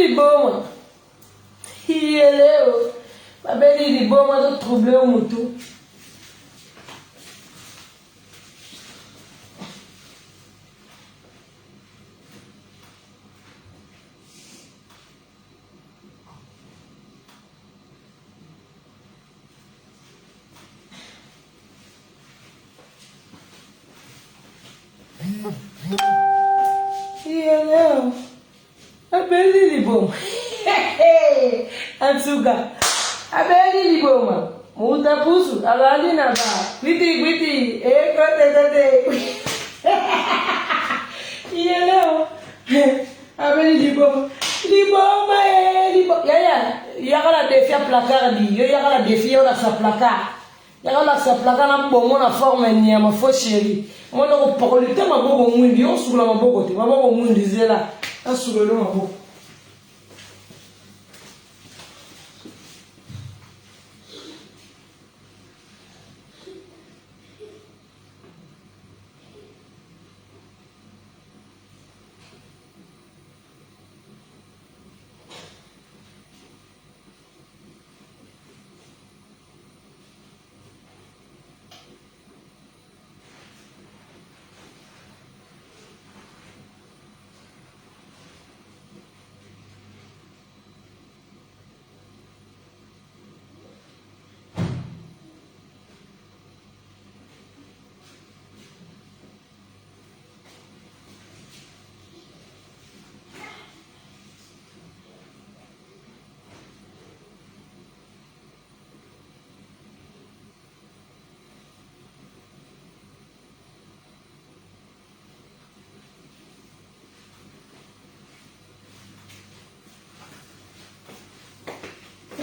beli liboma. Leo. Babeli liboma do trouble o mutu. Leo. Babeli liboma. Ansuga. Abeli liboma. Muta pusu. Alali na ba. Gwiti. Kote. Leo. Abeli liboma. Liboma. Y'a défi à placard di. Y'a défi à sa placard. Y'a sa placard na bongo na forme ni ma fo chérie. Moi na ko parole te ma bogo mwindi. On sugula ma bogo te. Ma bogo mwindi zela. Asugolo ma bogo.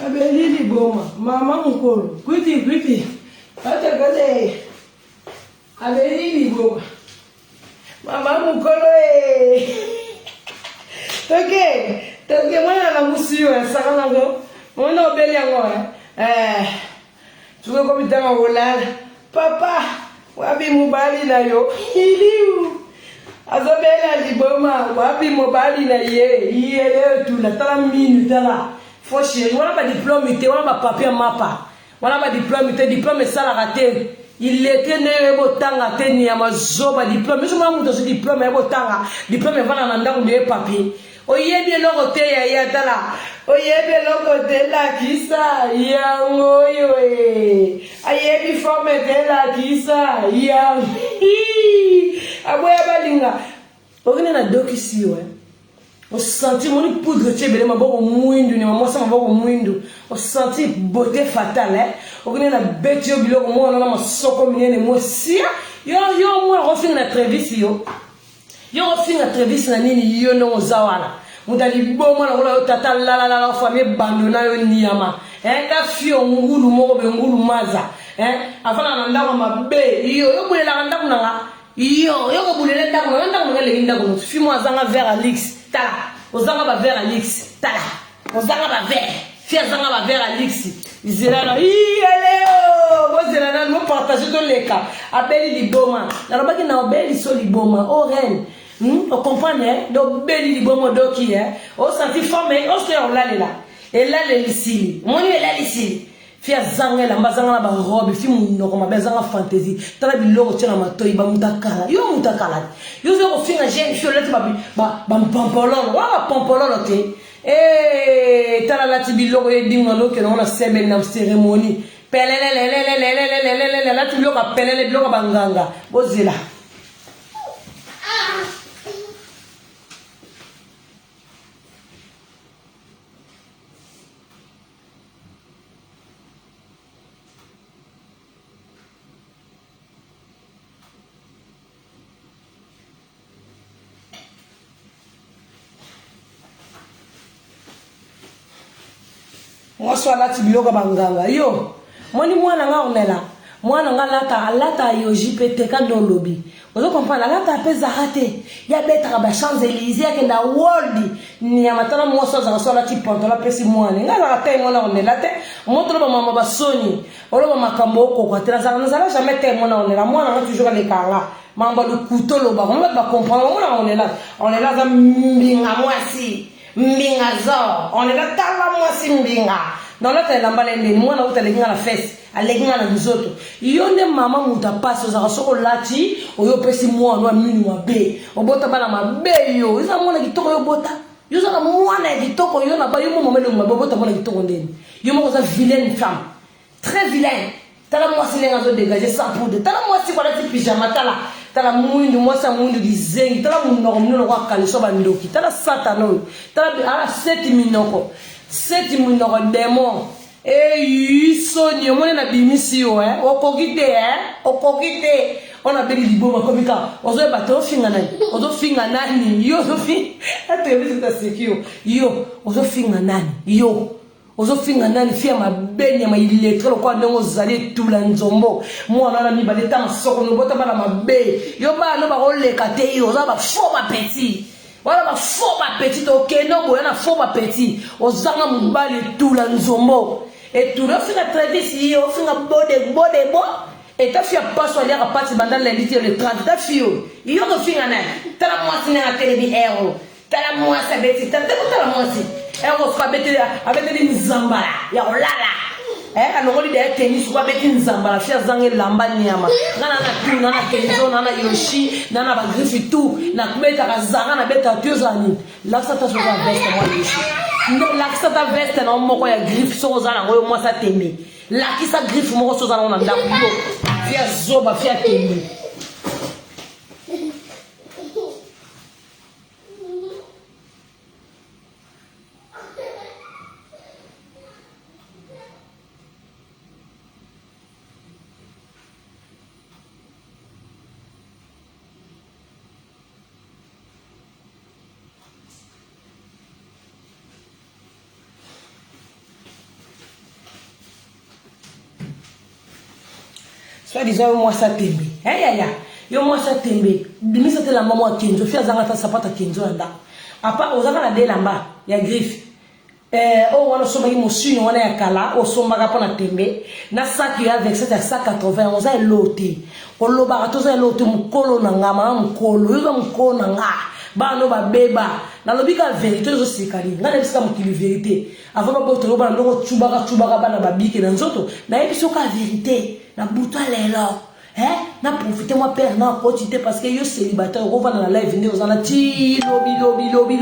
Abeli liboma, mama mukolo, gwiti. Kate. Abeli liboma, mama mukolo Toke mwana na musiyo sakana go. Mwana obeli yango Tuko komitanga wolala. Papa, wapi mubali na yo? Iliu. Azobela liboma, wapi mubali na ye? Leo tu la tala minu tala. Faut chérie, on a pas diplôme, on a pas papier mapa. On a pas diplôme ça la raté. Il était né botanga teni ya mazoba diplôme. Je m'en ce diplôme e botanga. Diplôme va na ndangu de papier. Oyebi lokote ya tala. Oyebi lokote la kisa ya ngoyo. Ayebi forme de la kisa ya. Aboya balinga. Ogene na dokisi we. On sentit mon poudre tchébélé ma boko mouindu ni maman ça ma boko mouindu. On sentit beauté fatale on connaît la bête yo biloko moi on a ma soko minene moi si yo moi refin na trevis yo refin na trevis na nini yo no zawala mudali boma na yo tata la famille bandona yo niama ka fio ngulu moko be ngulu maza afana na ndako mabe yo bulela ndako nanga yo ko bulela ndako ngale ndako fimo azanga vers Alix tala ozanga ba vers Alix tala ozanga ba vers fia zanga ba vers Alix izela leo bozela na no partager to leka abeli liboma na robaki na obeli so liboma o reine o comprendre do beli liboma do ki o senti forme o se on la et là les ici moni là ici fia zanga la mbazanga na ba robe fi munoko mabezanga fantasy tala biloko tshela matoi ba mutakala yo zo ko finga jeune fiolette ba pampololo wa pampololo te tala la tibiloko edinga loke na sebe na cérémonie pelele la tibiloko pelele biloko banganga bozela moi soit là tibiloko banganga yo moni mwana nga onela mwana nga lata yo JPT ka do lobby ozo comprendre lata pesa raté ya betaka ba Champs-Élysées akenda world ni ya matala moi soit là ti pantola pesi mwana nga la raté mwana onela te moto ba mama ba soni oloba makambo okoko tela za na jamais te mwana onela mwana nga toujours le kanga mamba le couteau loba on va comprendre mwana onela za mbinga mwasi mbinga zo on est là tala mwasi mbinga dans l'autre lambalende moi na uta la fesse alenga na nzoto yonde mama muta passe za soko lati oyo pesi moi no minu mabe obota bana mabe yo isa mona kitoko yo bota yo za mwana kitoko yo na ba yo mama le mabe bota mona kitoko ndeni yo mo za vilaine femme très vilaine tala mwasi lenga zo dégager sans poudre tala mwasi kwa lati pyjama tala mwindu mwasa mwindu dizengi tala muno kwa kaliso bandoki tala satano tala ala 7 minoko 7 minoko démon et Sony on na bimisi yo okokite on a beli liboma komika ozo bato finga nani yo zo fi atebe ta sekio yo ozo finga nani fia mabenya ma iletro kwa ndongo zali tula nzombo mwana na mibale ta soko no bota bana mabe yo ba no ba oleka te yo za ba foma petit wala ba foma petit okeno boya na foma petit ozanga mubale tula nzombo et tout le fait la tradition au fin bode et ta fille passe à l'air partir pendant lundi le 30 ta fille il y a fin ana tala moi na télé héros tala moi ça bête tala moi héros quoi bête avec des nzambala ya olala alors on dit tennis quoi bête nzambala fia zange lamba nyama nana kenzo nana yoshi nana ba griffe tout na kumeta kazanga na beta tiozani là ça ta chose avec moi ici la qui sa veste na moko ya griffe so zana ngoyo moi sa tembe la qui sa griffe moko so zana na ndako fia zoba fia tembe soit disant moi ça tembe yo moi ça tembe bimisa te la maman kenzo fia zanga ta sapata kenzo anda apa ozanga na de lamba ya griffe o wana soma ki mosino wana ya kala o soma ka pona tembe na saki ya avec 180 oza elote o loba to za elote mukolo na ngama mukolo yo mukolo na nga bano ba beba na lobika vérité zo sikali ngana bisika mukili vérité avant ba boto loba ndongo tubaka bana babike na nzoto na ebiso ka vérité na buto lelo na profiter moi père na quantité parce que yo célibataire on va dans la live on a ti lobi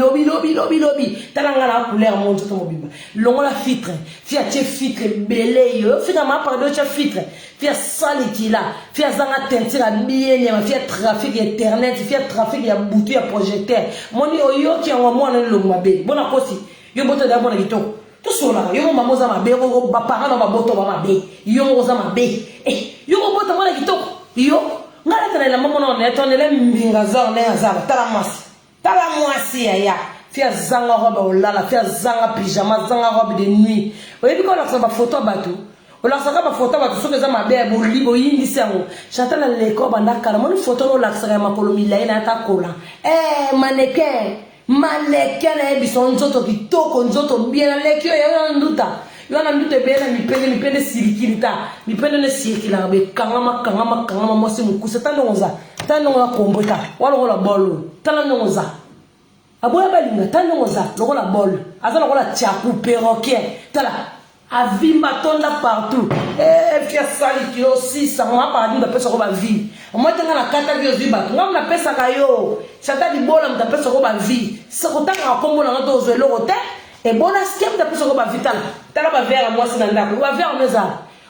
talanga la couleur monte to mobimba longo la filtre fia tie filtre belé yo finalement pardon tie filtre fia sali ki là fia zanga tentira bien fia trafic internet fia trafic ya butu ya projecteur moni oyo ki en moi na longo mabe bona kosi yo boto da bona kitoko tout cela yo mama za mabe ko ba parents ba boto ba mabe yo za mabe yo boto mona kitoko yo ngala tana la mama no neto ne le mbinga za ne za tala mwasi ya fia zanga robe olala fia zanga pyjama zanga robe de nuit oyebi ko la ba photo batu ola saka ba photo batu soke za mabe bo libo yindi sango chatala le ko banda kala moni photo no la saka makolo milai na ta kola mannequin na ebison nzoto kitoko nzoto bien lekio ya nduta yo na ndute bela mipende sirikilita mipende ne sirikila be kangama mosi mukusa tanonza komboka wala bolo tanonza aboya balinga tanonza lokola bolo azala lokola chaku perroquet tala avimba tonda partout fia sali kilo 6 moi par exemple pesa ko ba vie moi tanga na kata bio ziba ngam na pesa kayo chata di bola mta pesa ko ba vie sa ko tanga kombo na to zo lo te et bona skem mta pesa ko ba vital tala ba verre moi sinanda ko ba verre meza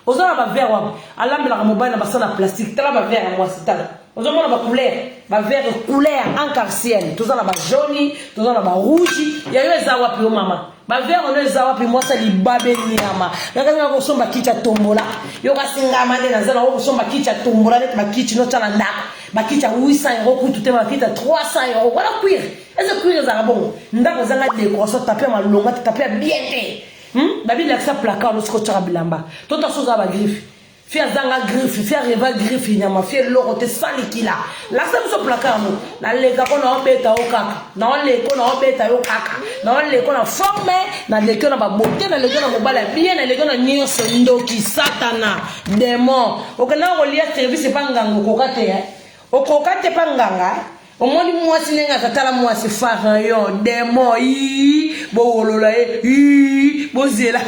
ozana ba verre wa alambela ka mobile na basana plastique tala ba verre moi sitala ozomona ba couleur en tozana ba jaune tozana ba rouge ya yo eza wapi o mama ba verre on eza wapi moi ça libabe nyama ngaka ko somba kicha tombola yo kasinga mande na zana ko somba kicha tombola net ba kichi no tala ndaka ba kicha 800 € kutu te ba kicha 300 € wala cuir eza cuir za bon ndako zanga décoration taper malonga taper bien te babi la sa placard lo scotch bilamba tota soza ba griffe fia zanga griffe fia reva griffe nyama fia loko te sali kila la sa so placard mo na leka ko na obeta o kaka na le ko na obeta yo kaka na le ko na forme na le ko na ba beauté na le ko na mobala bien na le ko na nyonso ndoki satana démon o kana ko lia service pa ngango ko kate o ko kate pa nganga Au moins, moi, si n'est pas moi, c'est pharaon, démon, bon, là, bon, c'est là.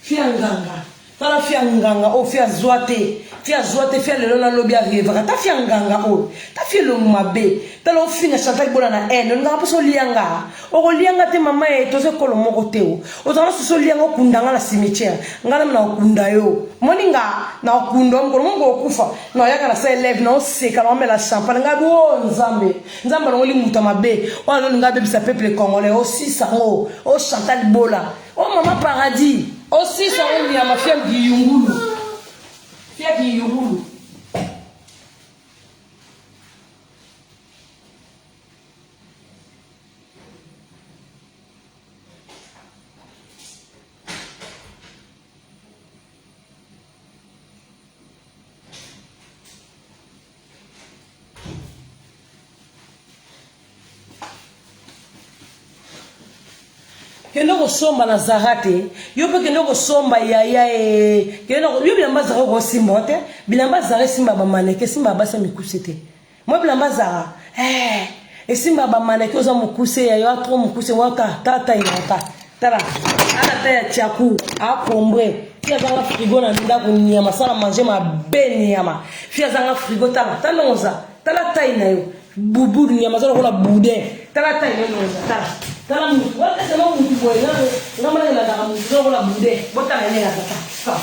Fianganga. Tala fianganga o fia zoate fia le lona lobi arrivera ta fianganga o ta fia lo mabe ta lo finga chantal bola na eno nga poso lianga o lianga te mama e to se kolo moko teo o tala so lianga kundanga na cimetière ngala na kunda yo moninga na kunda mongo kufa na yaka na sa élève na o seka na mela champagne nga bo nzambe ngoli muta mabe o na nga bebisa peuple congolais o sisa o chantal bola o mama paradis aussi ça on vient ma fille qui yungulu fille qui yungulu kendo somba na zarate yo pe kendo somba yaya kendo yo bilamba zara ko simba te bilamba zara simba ba maneke simba ba sa mikusete mo bilamba zara simba ba maneke oza mukuse ya yo atro mukuse waka tata inata tala ana ta ya chaku a kombre fia zanga frigo na nda ko nyama sala manger ma beni yama fia zanga frigo tala talonza tala taina yo bubu nyama zala ko la bude tala taina yo tala tala mutu wala sema mutu boy na mala la daga mutu zo la bude bota na nega tata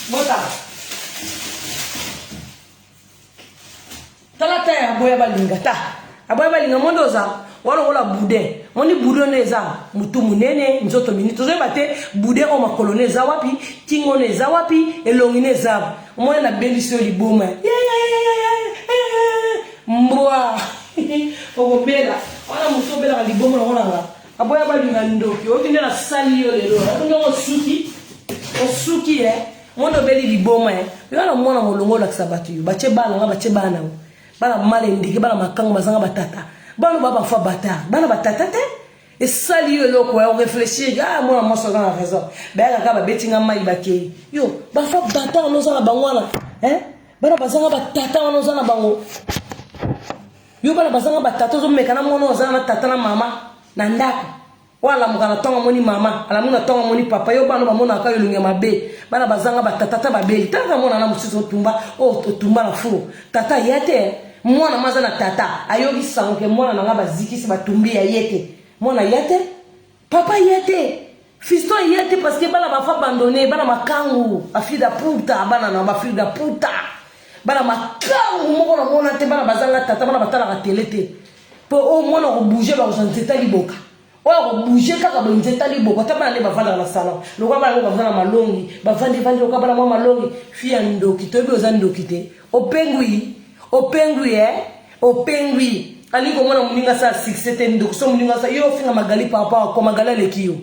bota tala ta ya boya balinga ta aboya balinga mondoza wala bude moni bude neza mutu munene nzoto mini tozo bate bude o makoloneza wapi kingo neza wapi elongi neza mona na bendisio liboma mbwa o bela ona mutu bela liboma na ona aboya balinga ndoki okinde na sali yo lelo akunyo osuki mondo beli liboma yona mona molongo la sabatu yo bache bana bana male ndike bana makanga bazanga batata bana baba fa bata bana batata te et sali yo loko on réfléchir moi moi ça a raison ba ka ba betinga mai bake yo ba fa bata no za bangwana bana bazanga batata no za bango yo bana bazanga batata zo mekana mono za na tata na mama na ndako wala mukana tonga moni mama ala muna tonga moni papa yo bana bamona ka yolunga mabe bana bazanga batata babeli tanga mona na musiso tumba tumba na fu tata yete mwana maza na tata ayogi sanke mwana na ngaba zikisi batumbi ya yete mwana yete papa yete fiston yete parce que bana bafa abandonné bana makangu afida puta bana na bafida puta bana makangu moko na mona te bana bazanga tata bana batala ka telete po o mwana ko bouger ba nzeta liboka o ko bouger kaka ba nzeta liboka ta bana le bavanda na salon lokwa bana ko bavanda malongi bavandi lokwa bana mwa malongi fia ndoki to bi ozandi ndokite opengui aliko mwana muninga sa 6 ndoko so muninga sa yo finga magali papa ko magala lekio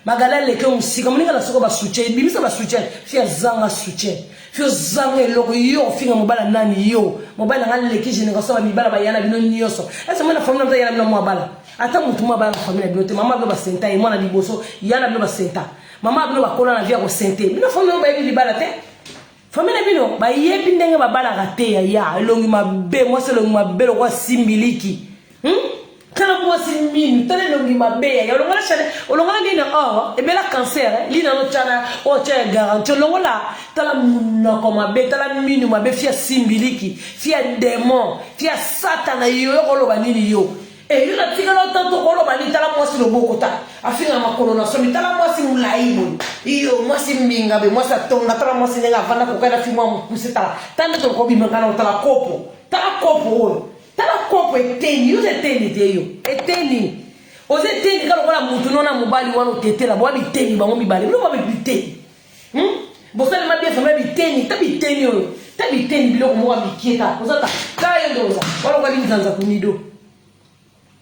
magala lekio musika muninga la soko ba soutien bimisa ba soutien fia zanga soutien fio zanga eloko yo finga mobala nani yo mobala ngale leki génération ba mibala ba yana bino nyoso esa mwana famille na yana bino mobala ata mutu mobala famille bino te mama bino ba senta e mwana liboso yana bino ba senta mama bino ba kola na via ko sente bino famille ba yebi libala te famille bino ba yebi ndenge ba bala rate ya elongi mabe moi c'est longi mabe lo kwa simbiliki kana kwa simini tele longi mabe ya olongola chale olongola ndina e bela cancer lina no chana o cha garantie olongola tala na ko mabe tala minu mabe fia simbiliki fia démon fia satana yo ko ba nini yo yo na tika no tanto ko ba ni tala moi si loboko ta afina makolo na so ni tala moi si mulaibo iyo moi si minga be moi sa tonga tala moi si nga vana ko kana fi moi musita tande to ko bi mangana tala kopo tala kopo eteni yo eteni te yo eteni oze eteni kala ko la mutu nona mobali wano tetela bo bi teni bango mibali no ba bi teni bosale ma bien fama bi teni tabiteni yo tabiteni biloko mo ba bikieta ozata kayo ndoza wala ko bi nzanza kunido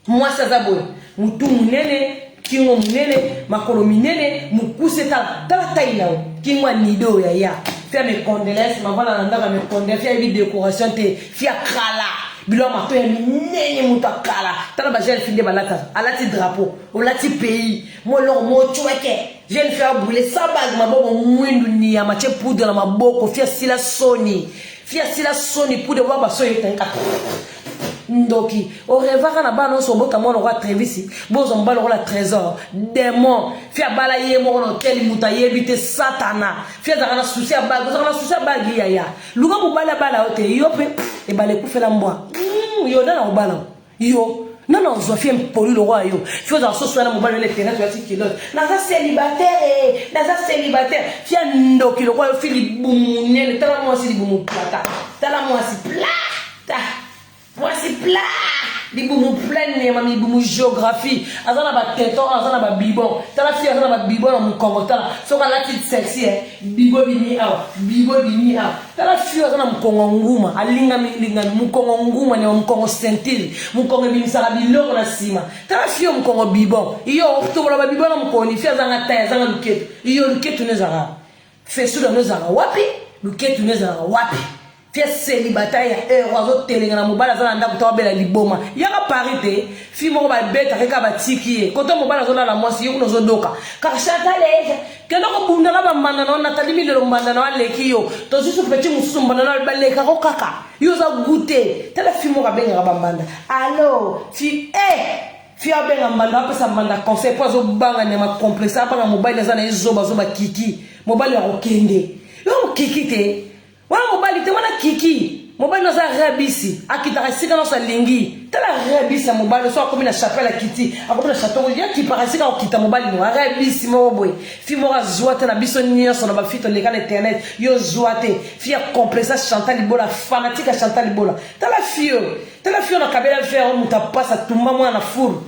moi ça zaboy mutu munene kingo munene makolo minene mukuse tala tailao kingo nido ya faire mes condoléances maman nanda mes condoléances faire une décoration te faire kala bilo mato ya minene mutakala tala ba jeune finde balata alati drapeau olati pays mo lo mo chweke jeune faire brûler sa bague maboko mwindu ni ya mache poudre na maboko faire sila soni pour de voir ba so yetenka ndoki au revoir na bana so bota mo roi Trévisi bozo mbalo la trésor démon fia bala ye mo no tel muta yebite satana fia za na souci a bag ya luga mo bala ote yope e bale ku fela mbwa yo na bala yo non zo fia poli le roi yo fia za so so na mo bala le terrain to ati kilo na za célibataire fia ndoki le roi Philippe Boumunene tala mo si bumu plata voici plat libumu plein mami libumu géographie azana ba teton azana ba bibon tala fi azana ba bibon na mukongo tala soka la petite sexy bibo bini tala fi azana mukongo nguma alinga mukongo nguma ne mukongo sentil mukongo bimisaka biloko na sima tala fi mukongo bibon iyo to ba bibon na mukoni fi azana ta azana luketu iyo luketu nezara fesu da nezara wapi luketu nezara wapi fia célibataire ozo telenga na mobala za nda kutoba bela liboma yaka parité fi mo ba beta ka ba tiki koto mobala zo la mwasi yo kuno zo doka ka shata leje kendo ko bunda na ba manda na na talimi le mbanda na leki yo to susu petit mususu mbanda na ba leka ko kaka yo za goûter tala fi mo ka benga ba mbanda allo fi fi abenga mbanda pesa mbanda conseil po zo banga ne ma complexe apa na mobile za na ezoba zo ba kiki mobile ya okende yo kiki te wana mobali te wana kiki mobali no za rabisi akitaka sika no sa lingi tala rabisi mobali so akomi na chapelle kiti akomi na chateau ya ki parasika okita mobali no rabisi mo boy fi mo ra zoate na biso nyonso na ba fito le kan internet yo zoate fi a complexa Chantal Libola fanatique Chantal Libola tala fio na kabela faire muta passa tumba mwa na four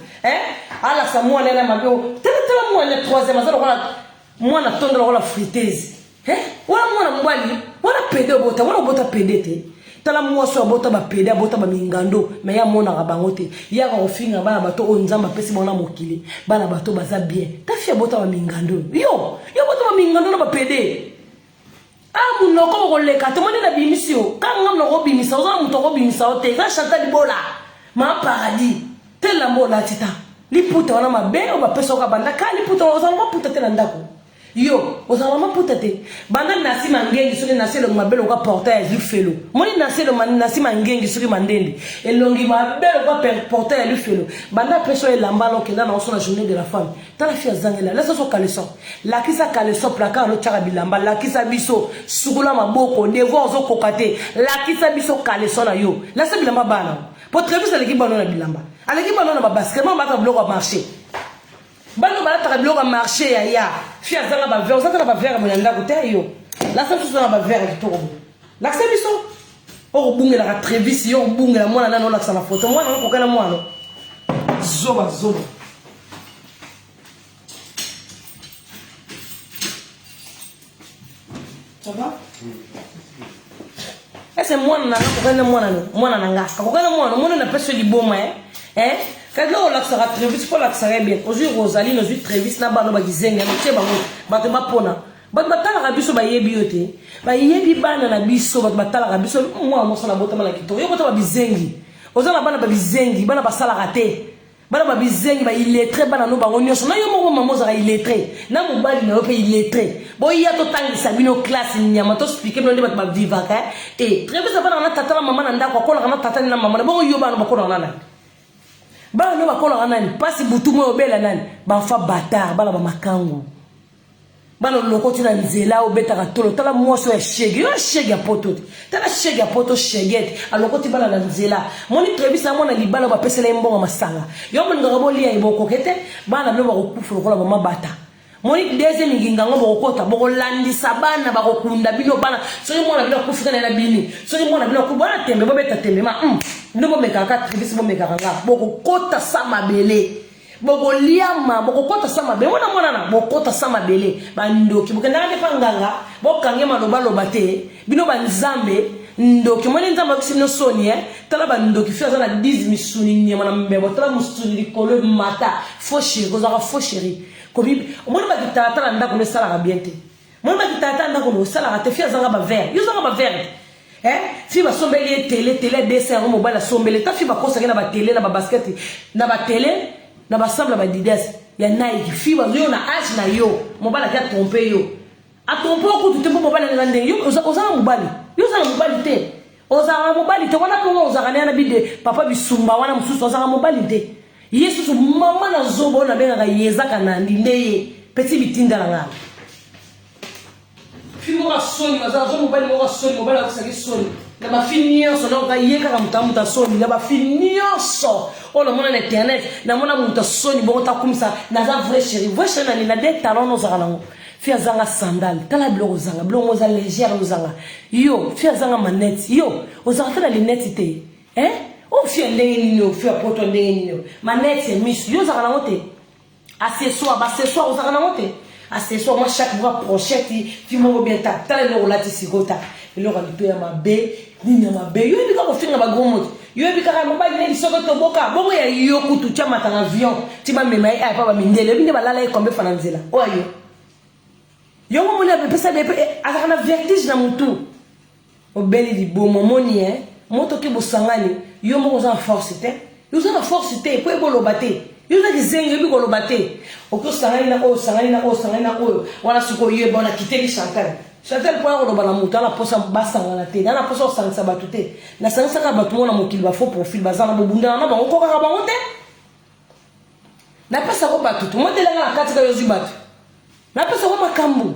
ala sa mwa na mabio tala mwa na 3e mazalo kwa mwa na tondela la friteuse wala mwana mbali wala pede bota wala bota pede te tala mwaso bota ba pede bota ba mingando me ya mona ga bangote ya ga ofinga bana bato o nzamba pesi bona mokili bana bato baza bien ta fia bota ba mingando yo bota ba mingando na ba pede muno ko leka te moni na bimisio kanga mno go bimisa o mto go bimisa o te ga Chantal Libola ma paradis tela mola tita liputa wana mabe o ba pesa ka banda ka liputa o za mo puta te na ndako yo ozama puta te banda nasi mangengi soki nasi lo mabelo ka porter ya lufelo moni nasi lo nasi mangengi soki mandende elongi mabelo ka porter ya lufelo banda peso elamba lo kenda na osona journée de la femme tala fia zangela laisse so kaleso la kisa kaleso plaka lo tchaka bilamba la kisa biso sugula maboko devoir zo kokate la kisa biso kaleso na yo laisse bilamba bana pour Trévisi l'équipe bano na bilamba l'équipe bano na basket mo ba ka bloc marché bano ba ta bloc marché ya fia zanga ba verre zanga ba verre mo yanda ko te yo la sa so ba verre to la se biso o bungela ka Trévisi yo bungela mwana nana la sa na photo mwana ko kana mwana zoba ça va ese mwana na ko kana mwana na nga ko kana mwana na peso liboma quand on a ça Trévisi pour la ça bien aujourd'hui Rosalie nous Trévisi na ba no ba gizenga no teba mo ba te mapona ba batala ka biso ba yebi yote ba yebi bana na biso ba batala ka biso moi mo sala bota mala kito yo bota ba bizengi ozala bana ba bizengi bana ba sala raté bana ba bizengi ba illettré bana no ba ngonyoso na yo mo mama za illettré na mo bali na yo pe illettré bo ya to tangisa bino classe nyama to expliquer no ba vivre ka Trévisi bana na tata na mama na ndako ko na tata na mama na bo yo bana ba ko na nana bana no bakola nani pasi butu mo obela nani ba fa bata bala ba makangu bana lokoti na nzela obeta ka tolo tala mwaso ya shege ya poto tala shege ya poto shegete alokoti bana na nzela moni Trévisi amona libala ba pesela mbonga masanga yo mo ngabo lia iboko kete bana no ba kokufa lokola mama bata moni deuxième nginga ngo bokota boko landisa bana ba kokunda bino bana soki mona bino kufika na bini soki mona bino kubana tembe bobeta tembe ma ndobo mekaka Trévisi bo mekaka nga boko kota sama bele boko liama boko kota sama bele mona na boko kota sama bele bandoki boko ndanga panganga bokange maloba loba te bino banzambe ndoki mwana nzamba kisino soni tala ba ndoki fi azana 10 misuni nyama na mbebo tala musuni likolo mata faux chéri kozaka faux chéri kobi mwana ba kitata ndako ne sala bien te mwana ba kitata ndako no sala te fi azanga ba vert yo zanga ba vert fi ba sombeli télé dessin mo ba la sombeli ta fi ba kosa na ba télé na ba basket na ba télé na ba sable ba dides ya Nike fi ba yo na âge na yo mo ba la ka tromper yo a tromper ko tout mo ba la ngande yo ozanga mobali yo zanga mobali te ozanga mobali te wana ko ozanga na bide papa bisumba wana mususu ozanga mobali te yesu mama na zobo na benga yeza kana ndeye petit bitinda la ngala fi mo soni maza zo mobali mo soni mobali akusaki soni na ba finioso na ka yeka ka mutamuta soni na ba finioso ona mona na internet na mona muta soni bo ta kumsa na za vrai chéri na de talon no zanga nango fi azanga sandal tala biloko zanga biloko za légère no zanga yo fi azanga manette yo ozanga tala lunette te o fi ndenge nini o fi apoto ndenge nini manette miss yo zanga nango te accessoire ozanga nango te accessoire moi chaque fois prochette fi mo bien ta tala no lati sikota eloko lipe ya mabe nini ya mabe yo ebika ko finga ba gomo yo ebika ka mobali ne lisoko to boka bongo ya yo kutu cha mata avion ti ba mema ai pa ba mindele binde balala e kombe fana nzela oyo yo mo mona pesa be akana vertige na mutu obeli di bomo moni moto ke bosangani yo mo za force te yo za force te ko e boloba te yo na kizengi bi koloba te okosangani na o sangani na o wana siko yo bona kiteli Chantal pour on bana mutu ala posa basanga na te na posa sangisa batu te na sangisa ka batu mona mokili ba faux profil bazana bobunda na bango ko ka bango te na pesa ko batu to modela na kati ka yozu batu na pesa ko makambu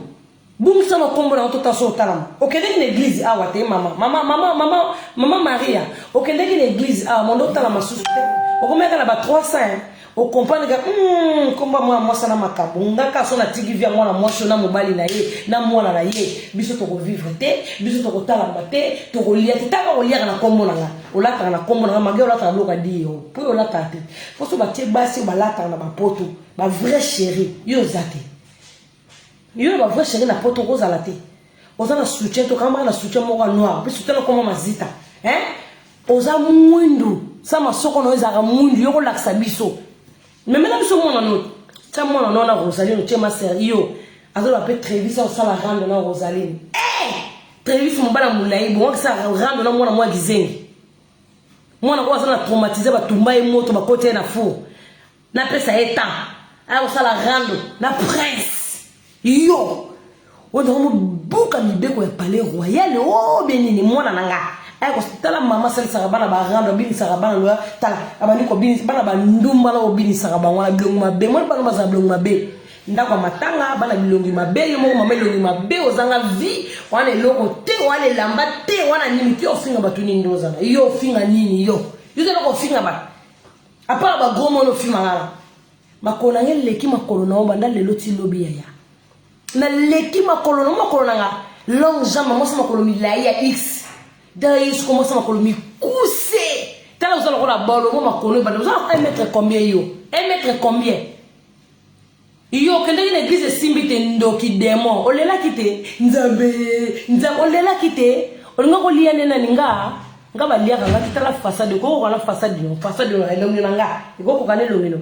bungisa na kombo na tota so talama okende ni église awa te mama Maria okende ni église awa mondo talama susu te okomeka na ba 300 o comprendre que komba moi sana makambo ngaka so na tigi via mwana mwasho na mobali na ye na mwana na ye biso to ko vivre te biso to ko tala mate to ko lia te taka o lia na kombo na olata na kombo na mage olata na loka dio po olata te foso ba tie basi ba lata na ba poto ba vrai chéri yo zate yo ba vrai chéri na poto roza la te oza na soutien to kama na soutien mo noir puis soutien comme mazita oza mwindu sama soko no ezaka mwindu yo ko laksa biso. Mais maintenant, nous sommes en autre. C'est moi, on a Rosaline, tu es ma sérieux. Alors, on peut Trévis, on s'en la rendre dans Rosaline. Trévis, mon bala moulaï, bon, ça rendre dans moi, Gizengi. Moi, on a traumatisé, on a tombé, on a côté na fou. Na presse à état. Alors, on s'en la rendre, na presse. Yo! On a un bouc à l'idée qu'on est palais royal, oh, béni, moi, nanga. Ko tala mama sali sarabana ba rando bini sarabana lo tala abani ko bini bana ba ndumba lo bini sarabana wala bilongi mabe mo bana ba bilongi mabe ndako matanga bana bilongi mabe yo mo mama bilongi mabe ozanga vi wana eloko te wana lamba te wana nini ki ofinga batu nini ndoza yo finga nini yo zelo ko finga ba apara ba gomo no finga ngala makona ngel leki makolo na obanda lelo ti lobi ya na leki makolo nga long jambe mo sama makolo milai ya x d'ailleurs je commence à me coucher tellement vous allez la balle moi ma connais vous allez 1 mètre combien yo 1 mètre combien yo quand une église simbite ndoki démon olela kite nzambe olela kite olinga ko liane na ninga ngaba lia kanga kitala façade ko la façade na elongi nanga iko ko kanelo ngino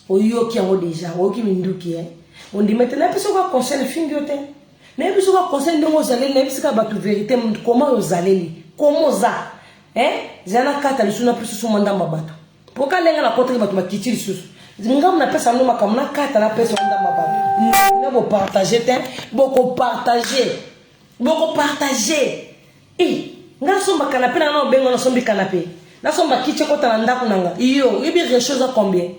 oyo ki yango déjà oyo ki minduki on dit maintenant personne va conseiller fingote. Ne biso ka conseil ndongo zaleli ne bisika batu vérité comment ozaleli comment za zana kata lisuna plus so mandamba batu poka lenga na kotre batu makitili susu ngam na pesa no makamna kata na pesa ndamba batu na bo partager te boko partager nga somba canapé na bengo na sombi canapé na somba kiche kota na ndaku nanga iyo yebi quelque chose à combien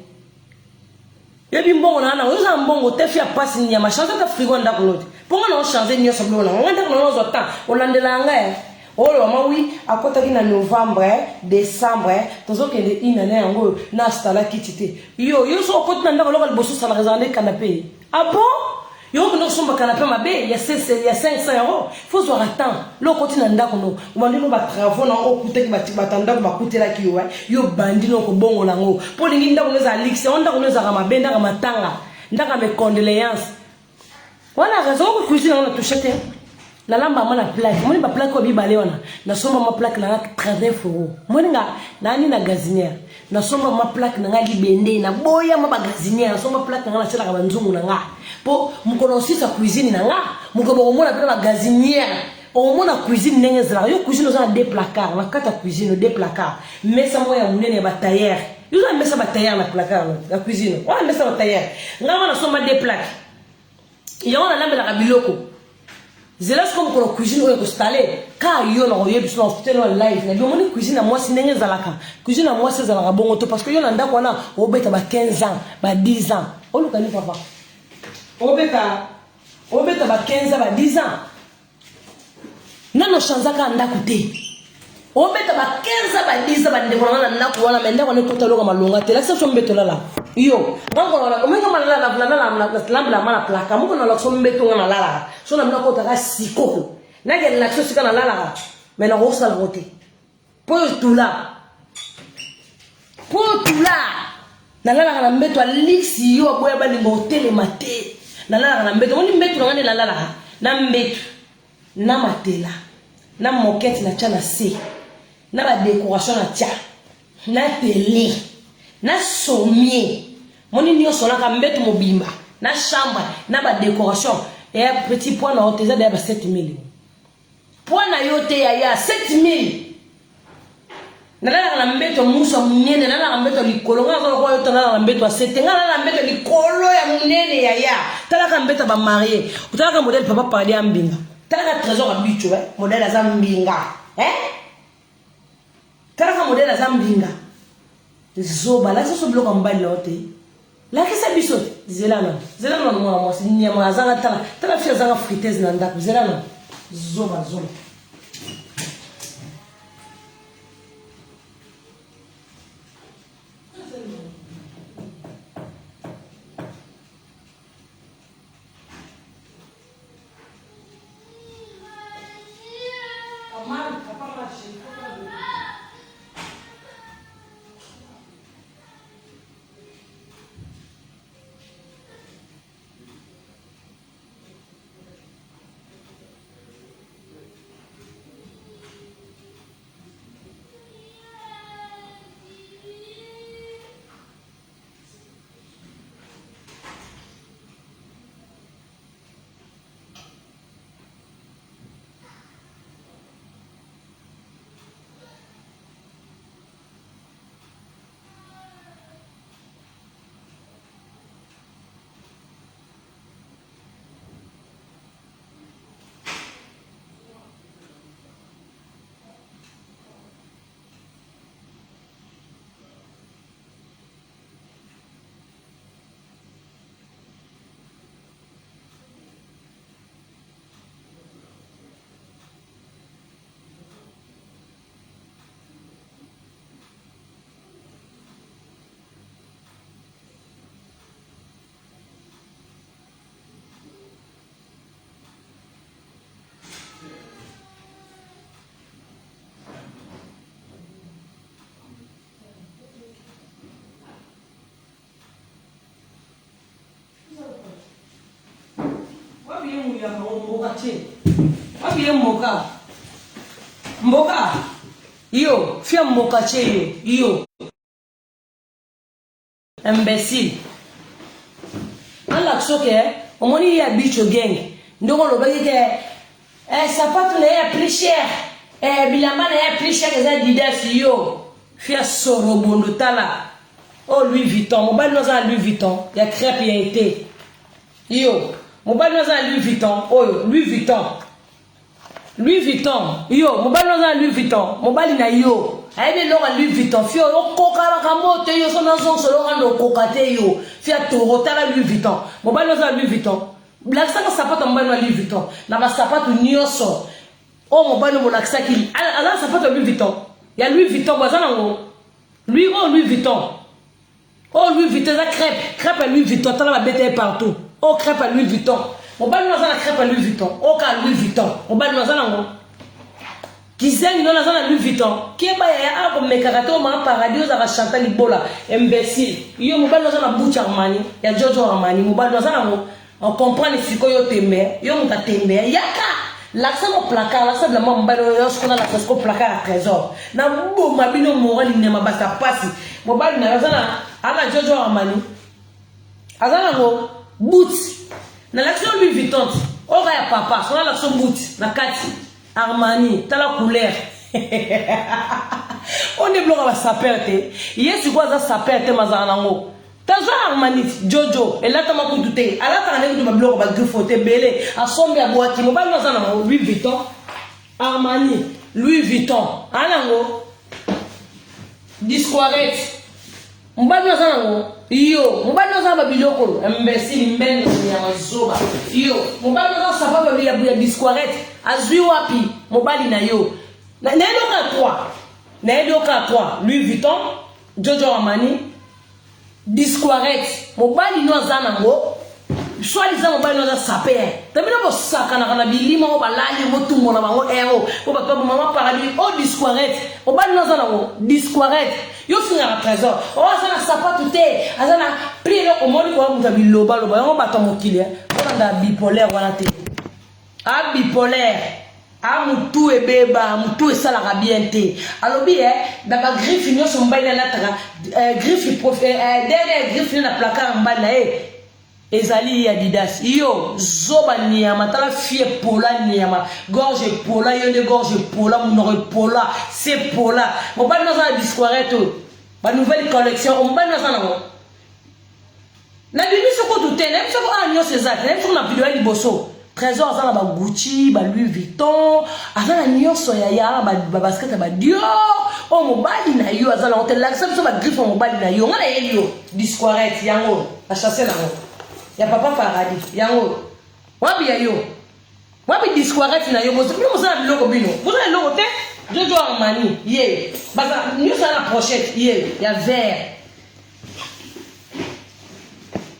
yebi mbongo na na oza mbongo te fia passe ni ya machanza ta frigo ndaku lote ponga na changer nyo sablo na nganda na zo ta olandela nga olo mawi akota kina novembre décembre tozo ke de ina na yango na stala kitite yo so kota ndako lokal bosso sala rezande canapé ah bon yo ko no somba canapé mabe ya 500 €. Faut zo attendre lo koti na ndako no umandi no ba travaux na okute ki batanda ba kutela ki yo bandi no ko bongo nango po lingi ndako no za lix onda ko no za mabe ndaka matanga ndaka me condoléances. Voilà raison que cuisine on a touché. la lamba ma la plaque moi ba plaque ko bi baleona na soma ma plaque na 39 euros moi nga nani na gazinière na soma ma plaque na libende na boya ma ba gazinière na soma plaque na sala ka banzungu na nga po mukono sisa cuisine na nga mukobo mona pe ba gazinière au moins la cuisine n'est pas yo cuisine dans des placards la carte cuisine des placards mais ça moi ya munene ba tailleur yo za mesa ba tailleur na placard la cuisine wa mesa ba tailleur ngama na soma des plaques yo na lambe la biloko zelas comme ko cuisine o ko installer ka yo na yo biso hotel live na yo moni cuisine moi sinenge zalaka cuisine moi c'est zalaka bongo to parce que yo na ndako na o beta ba 15 ans ba 10 ans o lukani papa o beta ba 15 ans ba 10 ans nano chanzaka ndako te o beta ba 15 ba 10 ba ndeko na ndako wana mende ko ne kota loka malonga te la sa so mbeto lala yo ngako na omenga malala la mala plaka muko na lokso mbeto ngana lala so na mnako taka sikoko na ke la so sikana lala mais na rosa la rote po tula na lala na mbeto alixi yo boya ba lingo tele mate na lala na mbeto woni mbeto ngane la lala na mbeto na matela na moquette na tcha na C na ba décoration na tcha na télé na sommier moni nyo sona ka mbeto mobimba na chambre na ba décoration et petit point na hoteza de ba 7000 point na yote ya 7000 na mbeto musa munene na mbeto likolo nga ko yoto na mbeto 7 nga na mbeto likolo ya munene ya tala ka mbeto ba marié utala ka modèle papa parler ambinga tala trésor à bicho modèle à zambinga tala modèle à zambinga zoba la so bloka mbali lote la kisa biso zela no moi c'est nyama zanga tala fia zanga friteuse na ndako zela no zoba mboka yo fia mboka che yo imbécile ala soke omoni ya bicho gang ndoko lo bagi ke sapato ne plus cher bilamba ne plus cher que ça Adidas yo fia soro bondo tala oh Louis Vuitton mobile nous a Louis Vuitton ya crêpe ya été yo mobile nous a Louis Vuitton oh Louis Vuitton yo mobile nous a Louis Vuitton mobile na yo ayebi longa Louis Vuitton fio okoka makambo te yo sona zonso longa ndo kokate yo fia toro tala Louis Vuitton mobile nous a Louis Vuitton blakisa ka sapato mobile na Louis Vuitton na ba sapato nyoso oh mobile mo lakisa ki ala sapato Louis Vuitton ya Louis Vuitton bazana ngo Louis Vuitton oh Louis Vuitton la crêpe à Louis Vuitton tala ba bête partout oh crêpe à Louis Vuitton mobile nous a la crêpe à Louis Vuitton oh ka Louis Vuitton mobile nous a ngo Kizengi non na Louis Vuitton keba ya ako mekarato ma paradis za chanta libola imbécile yo mobile nous a na Bucha Armani ya Giorgio Armani mobile nous a ngo on comprend les siko yo tembe yo muka tembe yaka l'accès au placard, l'accès de la maman, lorsqu'on a l'accès au placard à trésor. Na bon, ma bino moral, il n'est pas basta passi. Mon bal n'a pas Jojo Armani. Azana go, boots. Na l'action Louis Vuitton. Ora ya papa, son l'action boots. Na kati. Armani, t'as la couleur. On est bloqué à sa perte. Yes, quoi ça sa perte, Mazanango. T'as Armani, Jojo, et là t'as ma coutouté. À la fin, tu m'as bloqué à griffoter, belé, à somber à boîte. Mon bal Mazanango, Louis Vuitton. Armani, Louis Vuitton. Anango. Discourette. Mon bal Mazanango. Yo, mon bal Mazanango, biloko. Imbécile, mbène, zoba. Yo, mon bal Mazanango, ça va bien discourette. Azui wapi, mon bal na yo. N'aide-toi 3. Louis Vuitton, Jojo Armani, Discourette, mon bali no zanango, soit les gens bali no sapé. T'as bien beau sakana na bilima o balali mo tout mon amango héros. Ko papa maman paradis o Discourette, mon bali no zanango, Discourette. Yo singa trésor. O azana sapato te, azana pris le omoni ko muta biloba loba on bata mokili. On a bipolaire wana te. A bipolaire. Ah, moutou et beba, moutou et salara bien té. Alors bien, d'abord griffe nous sommes bain là tara, griffe derrière griffe na placard en bas là ezali Adidas. Yo, zoba niama, tala fie pola niama, gorge pola, yonde gorge pola, mon pola, c'est pola. Mon bas nous a Discourette, ma nouvelle collection, on bas nous a na bibi soko tout té, même soko a nyo César, même soko na vidéo liboso. Trésor azana ba Gucci, ba Louis Vuitton, azana nyonso ya ba basket ba Dior, o mobali na yo azana hotel la ça ba griffe mobali na yo, ngala yeli yo, Discourette yango, a chasser nango. Ya papa paradis yango. Wabi ya yo. Wabi Discourette na yo, mo ça biloko bino. Vous avez logo te? Jojo Armani, ye. Baza nyonso na pochette, ye, ya vert.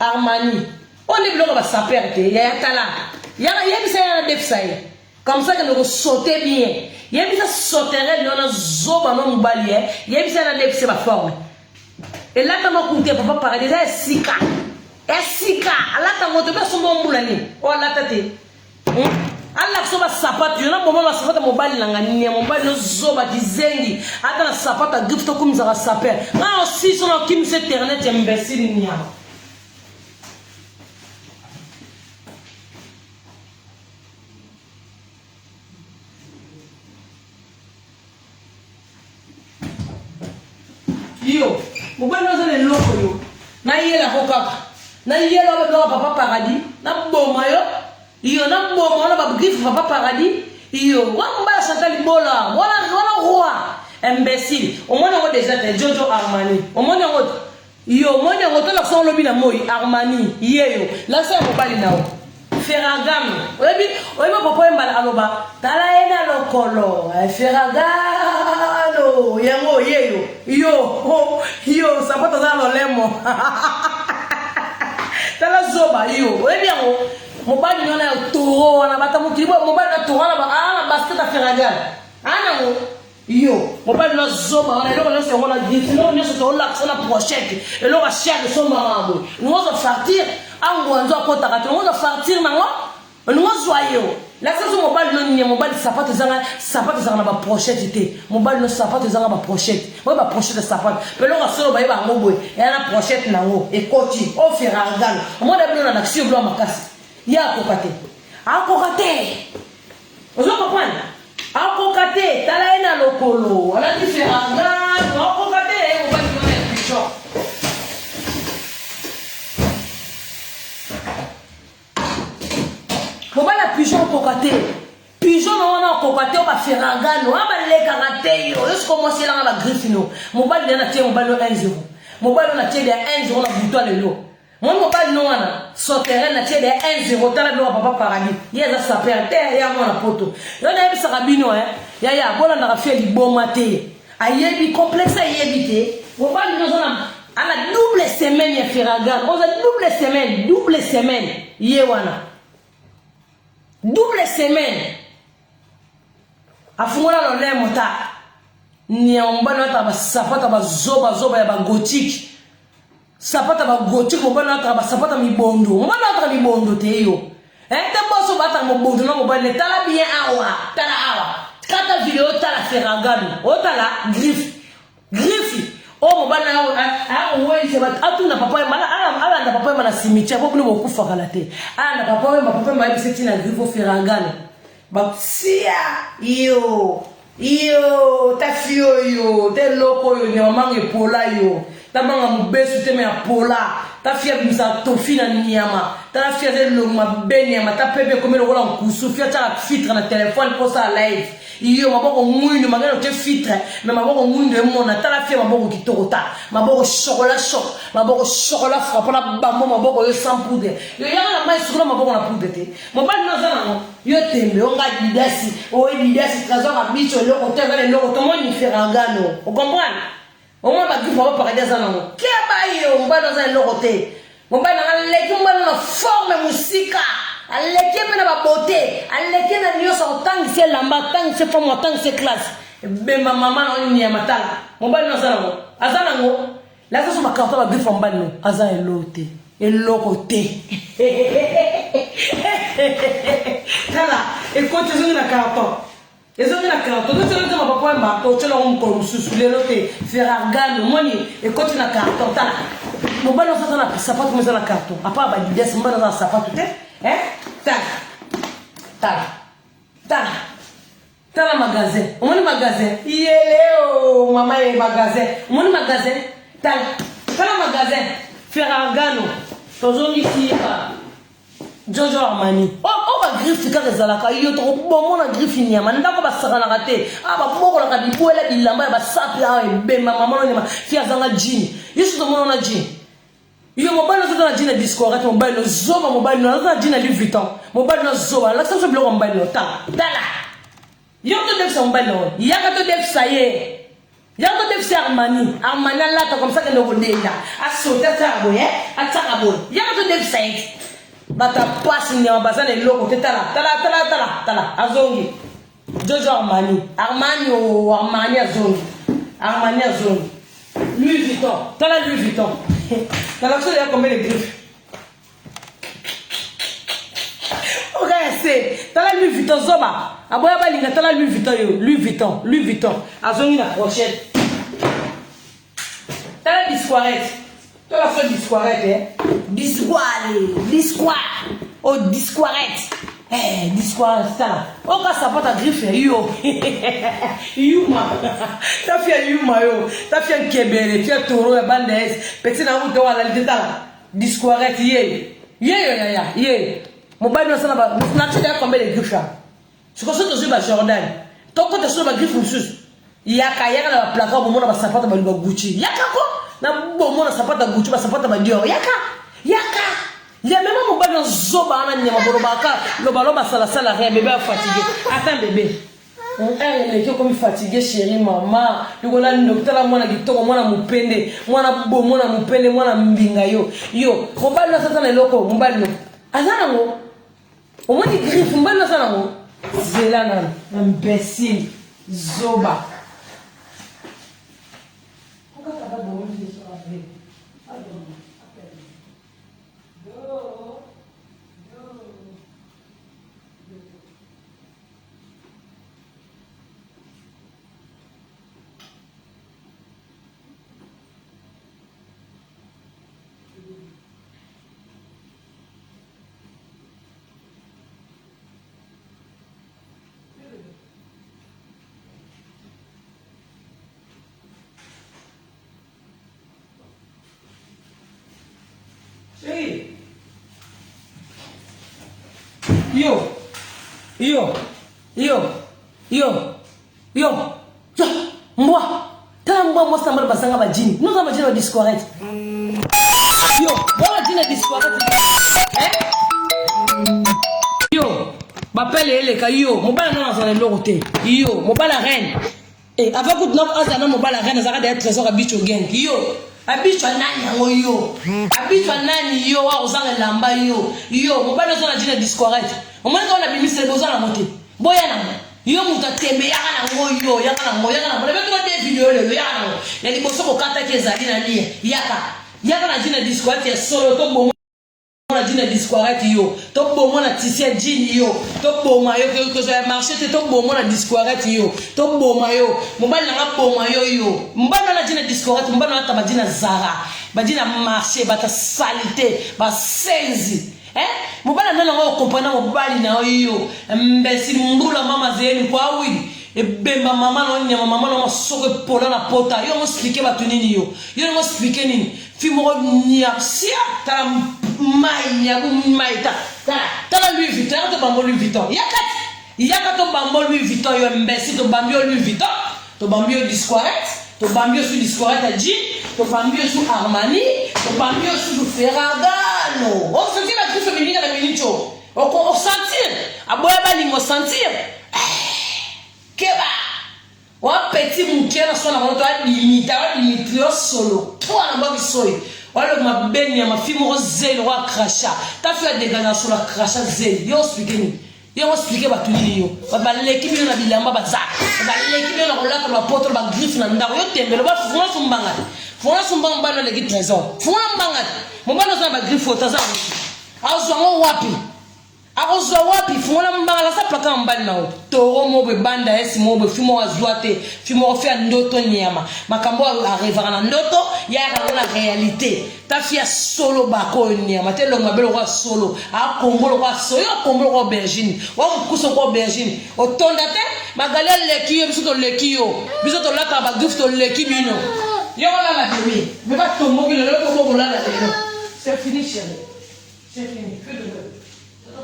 Armani. On est bloqué à sa perte, il y a un talent. Il y a un défisé. Comme ça que nous sautons bien. Il y a un sauterait, nous avons zoba non balier. Il y a un défisé ma forme. Et là, tu m'as compté, papa, par exemple, c'est Sika. Et Sika. Là, tu m'as montré son bon boulani. Oh, là, tu Allah soba sapato, il y a un moment où sapato mon bali langani, mon bali no zoba dizengi. Attends, sapato a gift comme ça va saper. Ah, aussi, son kim c'est internet, imbécile, niama. Yo, mon bal nous a les locaux yo. Na yela kokaka. Na yela ba papa paradis. Na boma yo. Yo na boma na ba griffe papa paradis. Yo, wa mbala Chantal Bola. Wala roi. Imbécile. Au moins on déjà Jojo Armani. Au moins on yo, moi on to la son lobi na moi Armani. Yo. Là ça mon bal nao. Ferragamo. Oyebi papa mbala aloba. Tala ena lokolo. Ferragamo. Yango yeyo. Yo, sapato za lolemo. Tala zoba yo. Oyebi yango. Mobali nyona yo toro wana bata mokili mobali na toro na basket a Ferragamo. Ana ngo. Yo, mobali na zoba wana eloko nyonso yango na griffe. Eloko nyonso to la na pochette. Eloko cher so marambo. Nous allons sortir. Ango anzo akotaka to ngo partir nango ngo zoyo la saison mobile no ni mobile sapato zanga na ba pochette te mobile no sapato zanga ba pochette moi ba pochette sapato pelo nga solo ba yeba ngobwe ya na pochette nango e koti o Ferragamo mo da bino na action blo makasi ya akokate ozo comprendre akokate tala ina lokolo ala di Ferragamo akokate mobile no na pichon. Mobile pigeon kokate. Pigeon on a kokate on va Ferragamo, on va les karaté yo. Est-ce comment c'est là la griffe no. Mobile na tie mobile 1-0. Mobile na tie de 1-0 na bouton le lo. Mon mobile no wana sauterelle na tie de 1-0 tala lo papa paradis. Yeza sa perte ya mona poto. Yo na yebi sarabino ya bola na rafia li bomate. Ayebi complexe ayebi te. Mobile no zona à la double semaine ya Ferragamo. On a double semaine. Ye wana. Double semaine. Afungola lole mota. Ni ombana ta ba sapata ba zoba ya ba gothique. Sapata ba gothique ombana ta ba sapata mi bondo. Ombana ta mi bondo te yo. Te boso ba ta mon boudou non mobile tala bien awa kata vidéo tala ferragano o tala griffe oh mobile na ouais c'est atuna papa ala na papa na cimetière pour nous beaucoup faire la tête na papa ma c'est une griffe ferragano ba sia yo ta fio yo te loko yo nyama ngepola yo ta manga mubesu te me apola ta fia bisa tofina nyama ta fia de lo mabeni ama ta pepe comme le rola nkusu fia ta filtre na téléphone pour ça live iyo maboko mwindu magana te filtre mais maboko mwindu emona ta la fia maboko kitokota maboko chocolat choc maboko chocolat frappe na bambo maboko yo sans poudre yo yanga na mai sukula maboko na poudre te mobali na zana yo tembe onga didasi trésor abicho loko te ngale loko to moni ferragano o comprendre au moins ba griffe va parler ça non qui a baillé on va dans un locoté on va dans l'équipe on va dans la forme musique l'équipe na ba beauté l'équipe na nyo sa tant c'est lamba tant c'est forme tant c'est classe be ma maman on ni matala on va dans ça non azana ngo la ça ma carte ba griffe on va non azana eloté elocoté voilà et quand tu es dans la carte et ça la carte tout ça là ma papa m'a to tshela on ko sous le loté ferragano moni et quand tu la carte tala mon ballon ça na sapato mais la carte à part ba dides mon ballon ça sapato te tala magasin on magasin yeleo mama e magasin on magasin tala magasin ferragano tozongi ici Jojo Armani ba griffe ka rezalaka yo to bomo na griffe nyama ndako ba sakana kate ba boko la kabibuela bilamba ba sapi be mama no nyama fia zanga jean yesu to mona na jean yo mobile zo na jean na discord mobile zoba mobile no na jean na Louis Vuitton mobile no zoba la ça blog mobile no tala yo to def sa mobile no ya ka to def sa ye ya to def sa Armani la ta comme ça que no bodela a sauter ta boye a ta boye ya ka to def sa bata passe ni ambasane loko tala azongi Jojo Armani azongi Louis Vuitton tala ça il y a combien de griffes ok c'est tala Louis Vuitton zoba aboya balinga tala Louis Vuitton azongi na pochette tala disquarette tala fait disquarette disquarette ça on va savoir ta griffe yo yuma ta fait yuma yo ta fait kebele tu toro ya bandes petit na route wala litala disquarette ye mobile na sana ba na tu as combien de griffes ce que c'est aussi ba Jordan ton côté sur ba griffe sus yaka na placard bo mona ba sapata ba Gucci yaka ko na bo mona sapata Gucci ba sapata ba Dior yaka il y a même mon ballon zoba na nyama borobaka le ballon ba sala rien bébé fatigué attends bébé elle est comme fatigué chérie maman lukola ndokutala mwana kitoko mwana mupende mwana bo mwana mupende mwana mbinga yo mon ballon sasa na loko mon ballon azana ngo omoni griffe mon ballon sasa ngo zela na imbécile zoba moi ça m'a basanga ba jini nous avons jini discorrect voilà jini discorrect bapele eleka mobala non azala loko te mobala reine avant que donc azana mobala reine azaka des trésors abicho gang abicho nani yango abicho nani wa ozanga lamba mobala zona jini discorrect au moins on a bimisé bozana monter boya na muta tembe yaka na le beto de vidéo le yaka na liboso ko kata ke ezali na lie yaka na jina discord ya solo to jean disquarette yo to bomo na tisser jean yo to boma yo que je marché to bomo na disquarette yo to boma yo mobali na boma yo mbana na jean disquarette mbana na tabadina zara badina marché bata salité ba senzi mobali na ngo comprendre mobali na yo mbesi mbula mama zeni kwa wili ebemba mama no nyama mama no soke pola na pota yo mo expliquer batunini yo mo expliquer nini fi mo niapsia ta mai ya mai ta Louis Vuitton to bambo Louis Vuitton yaka to bambo Louis Vuitton yo mbesi to bambio Louis Vuitton to bambio disquarette to bambio su disquarette jean to bambio su Armani to bambio su Ferragamo on sentit la troupe féminine à la minute on sentir aboya balingo sentir Keba wa petit mukena sona moto limita solo toi na ba bisoi wala mabeni ya mafimo zeli wa crachat ta fait des gana sur la crachat zeli yo expliquer ba tunini yo ba l'équipe na bilamba ba za ba l'équipe na kolaka ba poto ba griffe na ndako yo tembelo ba funa sumbanga ba na leki trésor funa mbanga mo ba na za ba griffe otaza azwa wapi akozwa wapi funa mbanga la sa plaka mbali nao toro mobe banda esi mobe fimo azwate fimo fait ndoto nyama makambo arrivera na ndoto ya na réalité ta fia solo bako nyama te lo mabelo kwa solo a kongolo kwa soyo kongolo kwa bergine wa kuso kwa bergine otonda te magalia lekio biso to laka ba gift to leki bino yo la bébé mais pas ton mobile le ko la c'est fini chérie c'est fini que de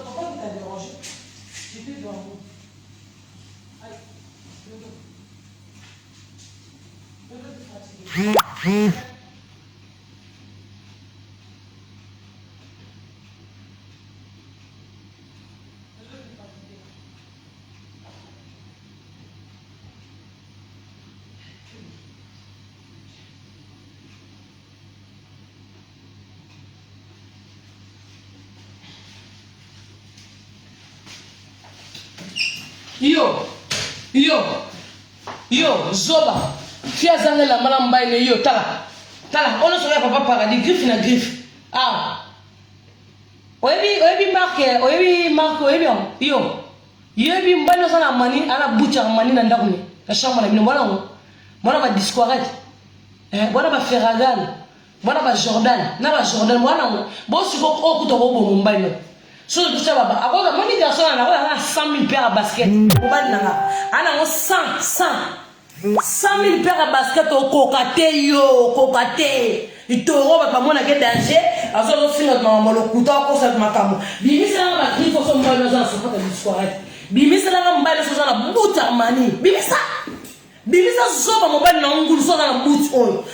pourquoi tu t'as dérangé? J'étais devant vous. Allez, fatigué. Yo, Zoba, fia zanga la malamba ile yo tala, on se regarde papa paradis griffe na griffe. Ah, oyebi marque, yo mbano sana mani ana butcher mani na ndakuni, la chambre na bino mwana ba disquarette, mwana ba Ferragamo, mwana ba Jordan, mwana bo siko okuto bo mbano. So tout ça baba akoza moni garçon na ko 100 000 paires à basket mobali nanga ana ngo 100 000 paires à basket au kokate itoro ba mona ke danger azo finga mama lo kuta ko sa makamo bimisa na ba griffe so mbali na so pas de soirée bimisa na mbali so na buta mani bimisa zoba mobali na ngulu so na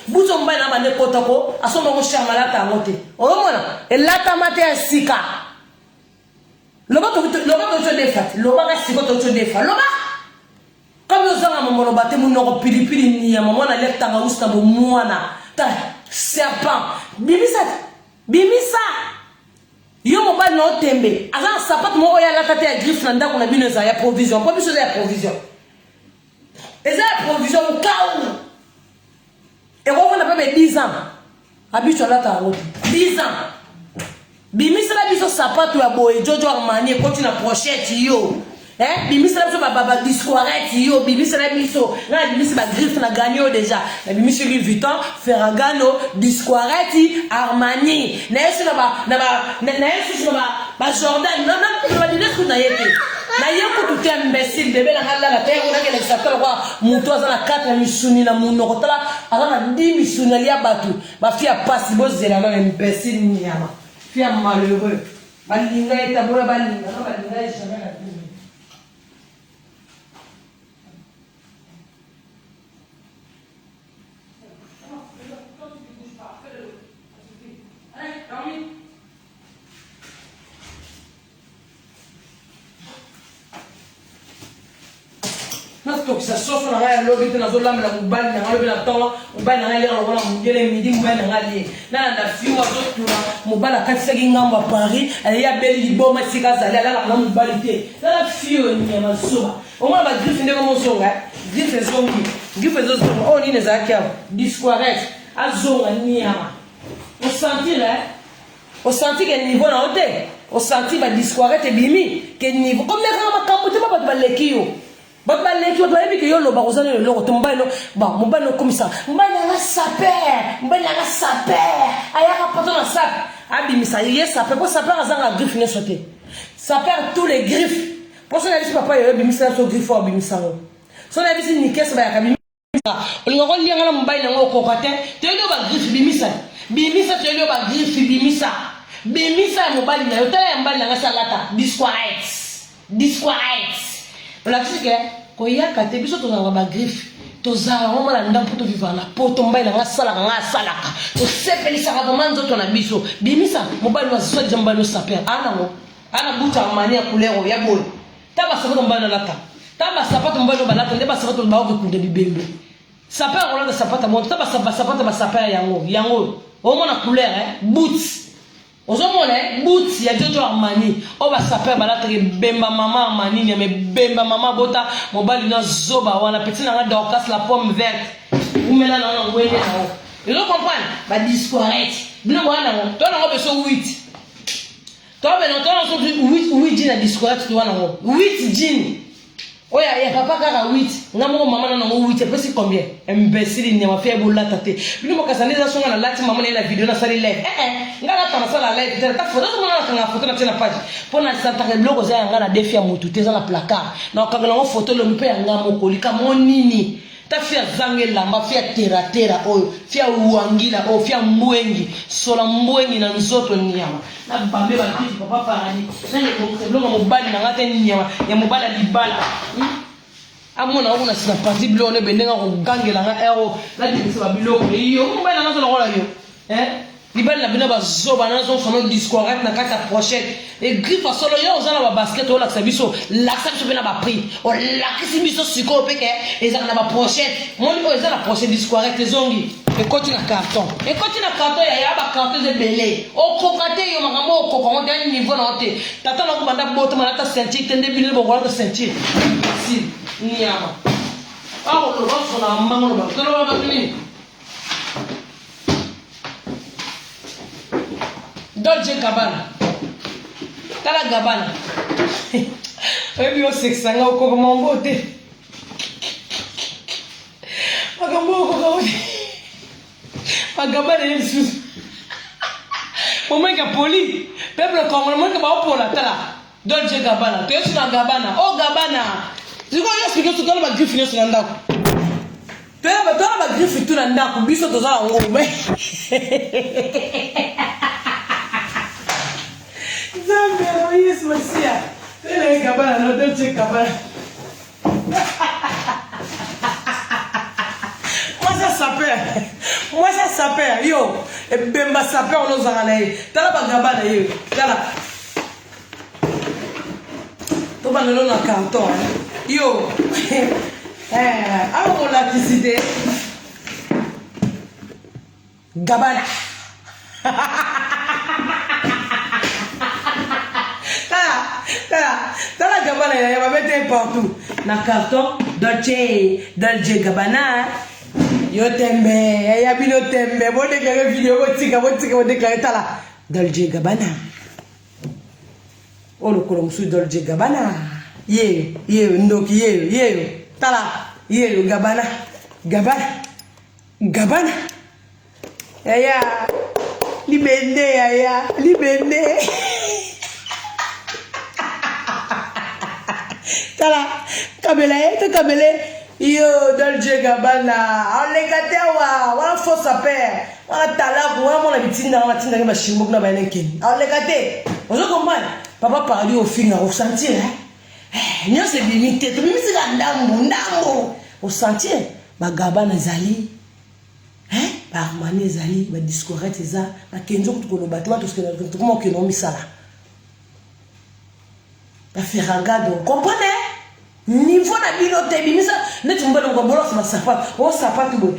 buto mbali na bande potako aso mo shamala ta ngote olomona elata mate ya sika loba to defat loba ka siko to defa loba comme ozanga momoloba te munoko pilipili ni ya mama na leptanga usta bo mwana ta serpent bimisa yo mobali no tembe azanga sapato moko ya lata te ya griffe na ndako na bino za ya provision po biso ya provision eza ya provision ukau e ko fona pe 10 ans habitué lata ngo 10 ans bimisala biso sapato ya boye Jojo Armani continue na pochette yo bimisala biso ba disquarette yo bimisala biso na bimisala ba griffe na gagné déjà na bimisala Louis Vuitton Ferragamo disquarette Armani na yesu ba Jordan non ba dire que na yete na yeko tout imbécile bébé na hala na terre na kele sakola kwa muto azana 4 misuni na munoko tala azana 10 misuni ya batu ba fia passe bozela na imbécile nyama fia malheureux balinga etabora balinga jamais la vie. Ça chauffe dans la lobby de la zone là, mais la mobile dans la lobby là, mobile dans la l'air, on va mouiller midi, mobile dans la lié. Là, la fille ou autre, mobile à 4 secondes à Paris, elle y a belle libo, mais c'est qu'à là, la mobilité. Là, la fille, on y a ma somme. Au moins, la griffe n'est pas mon son, griffe est zombie, griffe est zombie, on y est à qui disquarette, à zone, à niama. On sentit là, Au senti que niveau na hote. Au senti va disparaître bimi que niveau comme les grands makambote pas ba lekio. Ba lekio ba ebi que yo lo ba ozana le lo tomba no ba mo ba no comme ça. Mba na saper, mba na saper. Aya ka poto na sap. Abi mi ça y saper pour saper azanga griffe ne sauter. Saper tous les griffes. Pour ça la papa yo bimi ça so griffe abi mi ça. So la bisi ni kesa ba ya kabimi. On va lire la mbaye na ngoko te. Te yo ba griffe bimisa. Bimisa te yo ba griffe bimisa. Bimisa mobali na yo tala mbali na salata. Disquiet. On a dit que ko ya ka te biso to na ba griffe. To za o mala ndampo to vivre na poto mbaye na salaka. To sepelisa ka manzo to na biso. Bimisa mobali wa so jamba no saper. Ana buta mania couleur ya boy. Taba sabato mbali na lata. Taba sapato mbali na lata ndeba sapato ba o kunde bibembe. Saper on a sapata mo taba sapato ba saper yango. O mona couleur boots. Ozomone boots ya Jojo Armani. O ba saper ba lata ke bemba mama Armani ni me bemba mama bota mobali na zoba wana petit na Dorcas la pomme verte. Umela na ngwele na o. Ils comprennent ba disparaître. Bino wana to na beso 8. Toi, ben, on a 8 jeans à discours, tu vois, 8 jeans. Oh, il y a papa qui a 8. On a mon maman qui a 8. C'est presque combien? Imbécile, il n'y a pas fait boula tate. Puis nous, quand on a la maman la vidéo, on a fait live. On a la live. Tu as photo, on a photo sur la page. Pour la santé, blog, on a des défis à mon tout, dans la placard. Donc, quand on a photo, on peut aller à mon collica, mon nini. Ta fia zangela ma fia tera oyo fia uangila o fia mbwengi sola mbwengi na nzoto nyama na bambe ba kitu papa parani na ni ko mobali na ngate nyama ya mobali libala amona ona sina parti blone bendenga ko gangela nga ero la dikisa ba biloko iyo mobali na nzoto ngola yo libala na bina ba zoba na zo famo discours na kata prochaine et griffe solo yo ozana ba basket o la sabiso la sabiso bina ba prix o la kisibiso siko peke ezana ba prochaine moni o ezana prochaine discours les zongi et continue na carton ya ba carton de belé o kokate yo makambo o kokon de niveau na hote tata na ko banda boto na ta sentir tende bile bo wala ta sentir si niama o lo so na mango ba to lo ba ni Dolce Gabbana. Tala Gabbana. Et puis au sexe, ça a encore mon beauté. Ma Gabbana est sous. Mon mec a poli. Peuple comme le mec a pour la tala. Dolce Gabbana. Tu es sur la Gabbana. Oh Gabbana. Tu vois, il y a ce que tu as griffe sur la ndako. Tu as griffe sur la ndako. Biso to za ngo. Zambe, yes, Masia. Tell Gabbana, no, don't take Gabbana. Moi, ça s'appelle. Yo, et Bemba s'appelle, on nous a ramené. T'as pas Gabbana, yo. T'as là. T'as pas le nom dans le canton. Yo. Alors, on l'a décidé. Gabbana. Tala Gabbana, il va mettre partout. Na carton, Dolce Gabbana. Yo tembe, ya bino tembe. Bon déclarer vidéo, bon déclarer tala. Dolce Gabbana. Oh le colon sous Dolce Gabbana. Ndoki, tala. Gabbana. Ya. Libende. Tala, kabele. Yo, Dolce Gabbana. On les gâte wa faux sapeur. On tala, on a bitinda, on a tinda ma chimbok na bainenki. On les gâte. On se comprend. Papa parle au fin au sentir Nyo se limité, tu mimi sika ndambo. Au sentir ba Gabbana zali. Ba Armani zali, ba discorette za, ba kenzo kutuko batwa tout ce que tu comment que non misala. Ba ferragado, comprenez? Niveau na bilote bimisa net mbalo ngo bolos ma sapato o sapato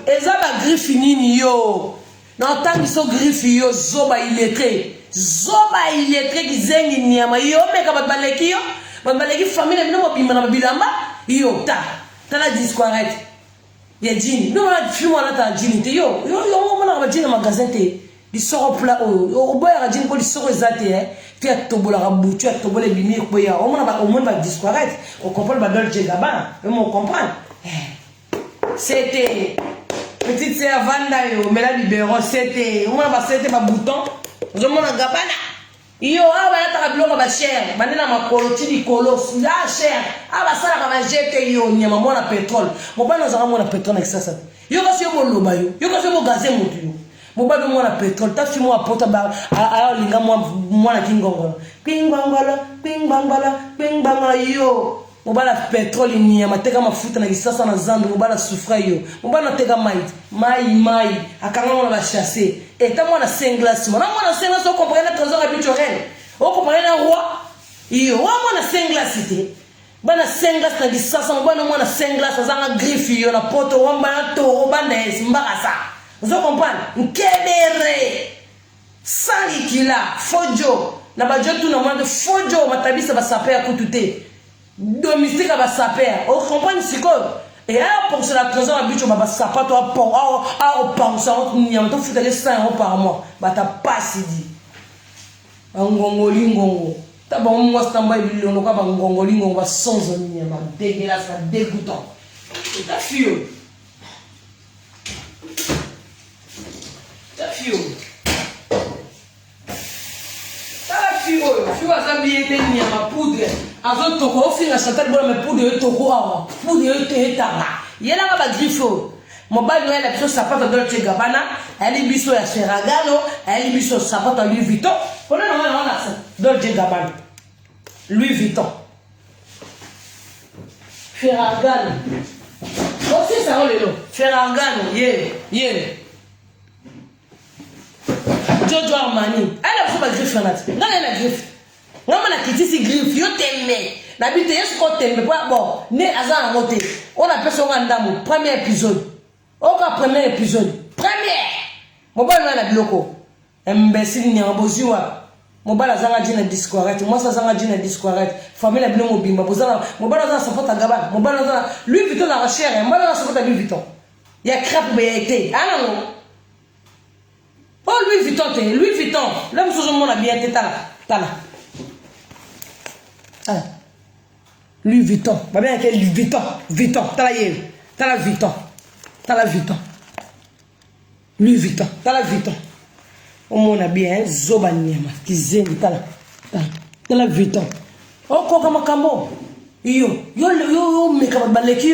eza ba griffe nini yo na tangi so griffe yo zoba illettré ki zengi nyama yo meka baleki yo baleki famille bino mobimba na bilamba yo ta la disquarette ya jini no la film na ta jini te yo mona ba jini magasin te il sort au plat au boy a dit pour il sort exaté tu as tobola rabu tu as tobolé bimi ko ya au monde va disparaître on comprend pas Dolce Gabbana on comprend c'était petite sœur Vanda yo mais la libéron c'était on va c'était pas bouton je m'en Gabbana yo awa ta biloko ba cher bandena makolo tidi kolo la cher aba sala ka jete yo nyama mona pétrole mo bana za mona pétrole avec ça yo ka se mo loba yo ka se mo gazé mutu yo mo bana mona pétrole ta fi mo apota ba a linga mona kingongolo ping yo mo bana pétrole nyama teka mafuta na kisasa na zambi mo bana souffra yo mo bana teka mai akanga mona ba chasser et ta mona senglas mona senglas o comprendre trésor habituel o comprendre roi yo mona senglas cité bana senglas na kisasa mo bana mona senglas azanga griffe yo na poto wamba na to banda mbakasa vous comprenez nkebere sali kila fojo na bajotu na mwana fojo matabisa ba saper kutute domestique à saper on comprend ce que et là pour cela trésor habituel ba sapato au pension ni on te fout les 100 € par mois ba ta pas dit ngongoli ngongo ta ba moi stamba bilio no ka ba ngongoli ngongo ba sonzo ni ba dégueulasse ba dégoûtant et ta fille tu vas s'habiller ni ma poudre azo toko finga chantal bola me poudre toko awa poudre te tanga yela ba grifo mo ba no ela biso sapato Dolce Gabbana ali biso ya Ferragamo ali biso sapato Louis Vuitton on a Dolce Gabbana Louis Vuitton Ferragamo aussi ça on le nom Ferragamo yeah Jojo Armani elle a fait ma griffe non elle a griffe non mais la critique griffe yo t'aime d'habitude est-ce qu'on t'aime pas bon né azan monté on appelle son andamo premier épisode premier mobile na biloko imbécile ni amboziwa mobile zanga dina discorrect moi ça zanga dina discorrect famille la bilo mobimba bozana mobile zanga sapota Gabbana mobile zanga Louis Vuitton na recherche mobile zanga sapota Louis Vuitton ya crap be été ah non oh Louis Vuitton là vous mon a bien été tala Louis Vuitton va bien avec Louis Vuitton tala Vuitton Louis Vuitton tala Vuitton au mon a bien zoba nyama kizengi tala Vuitton oh koka makambo yo meka baleki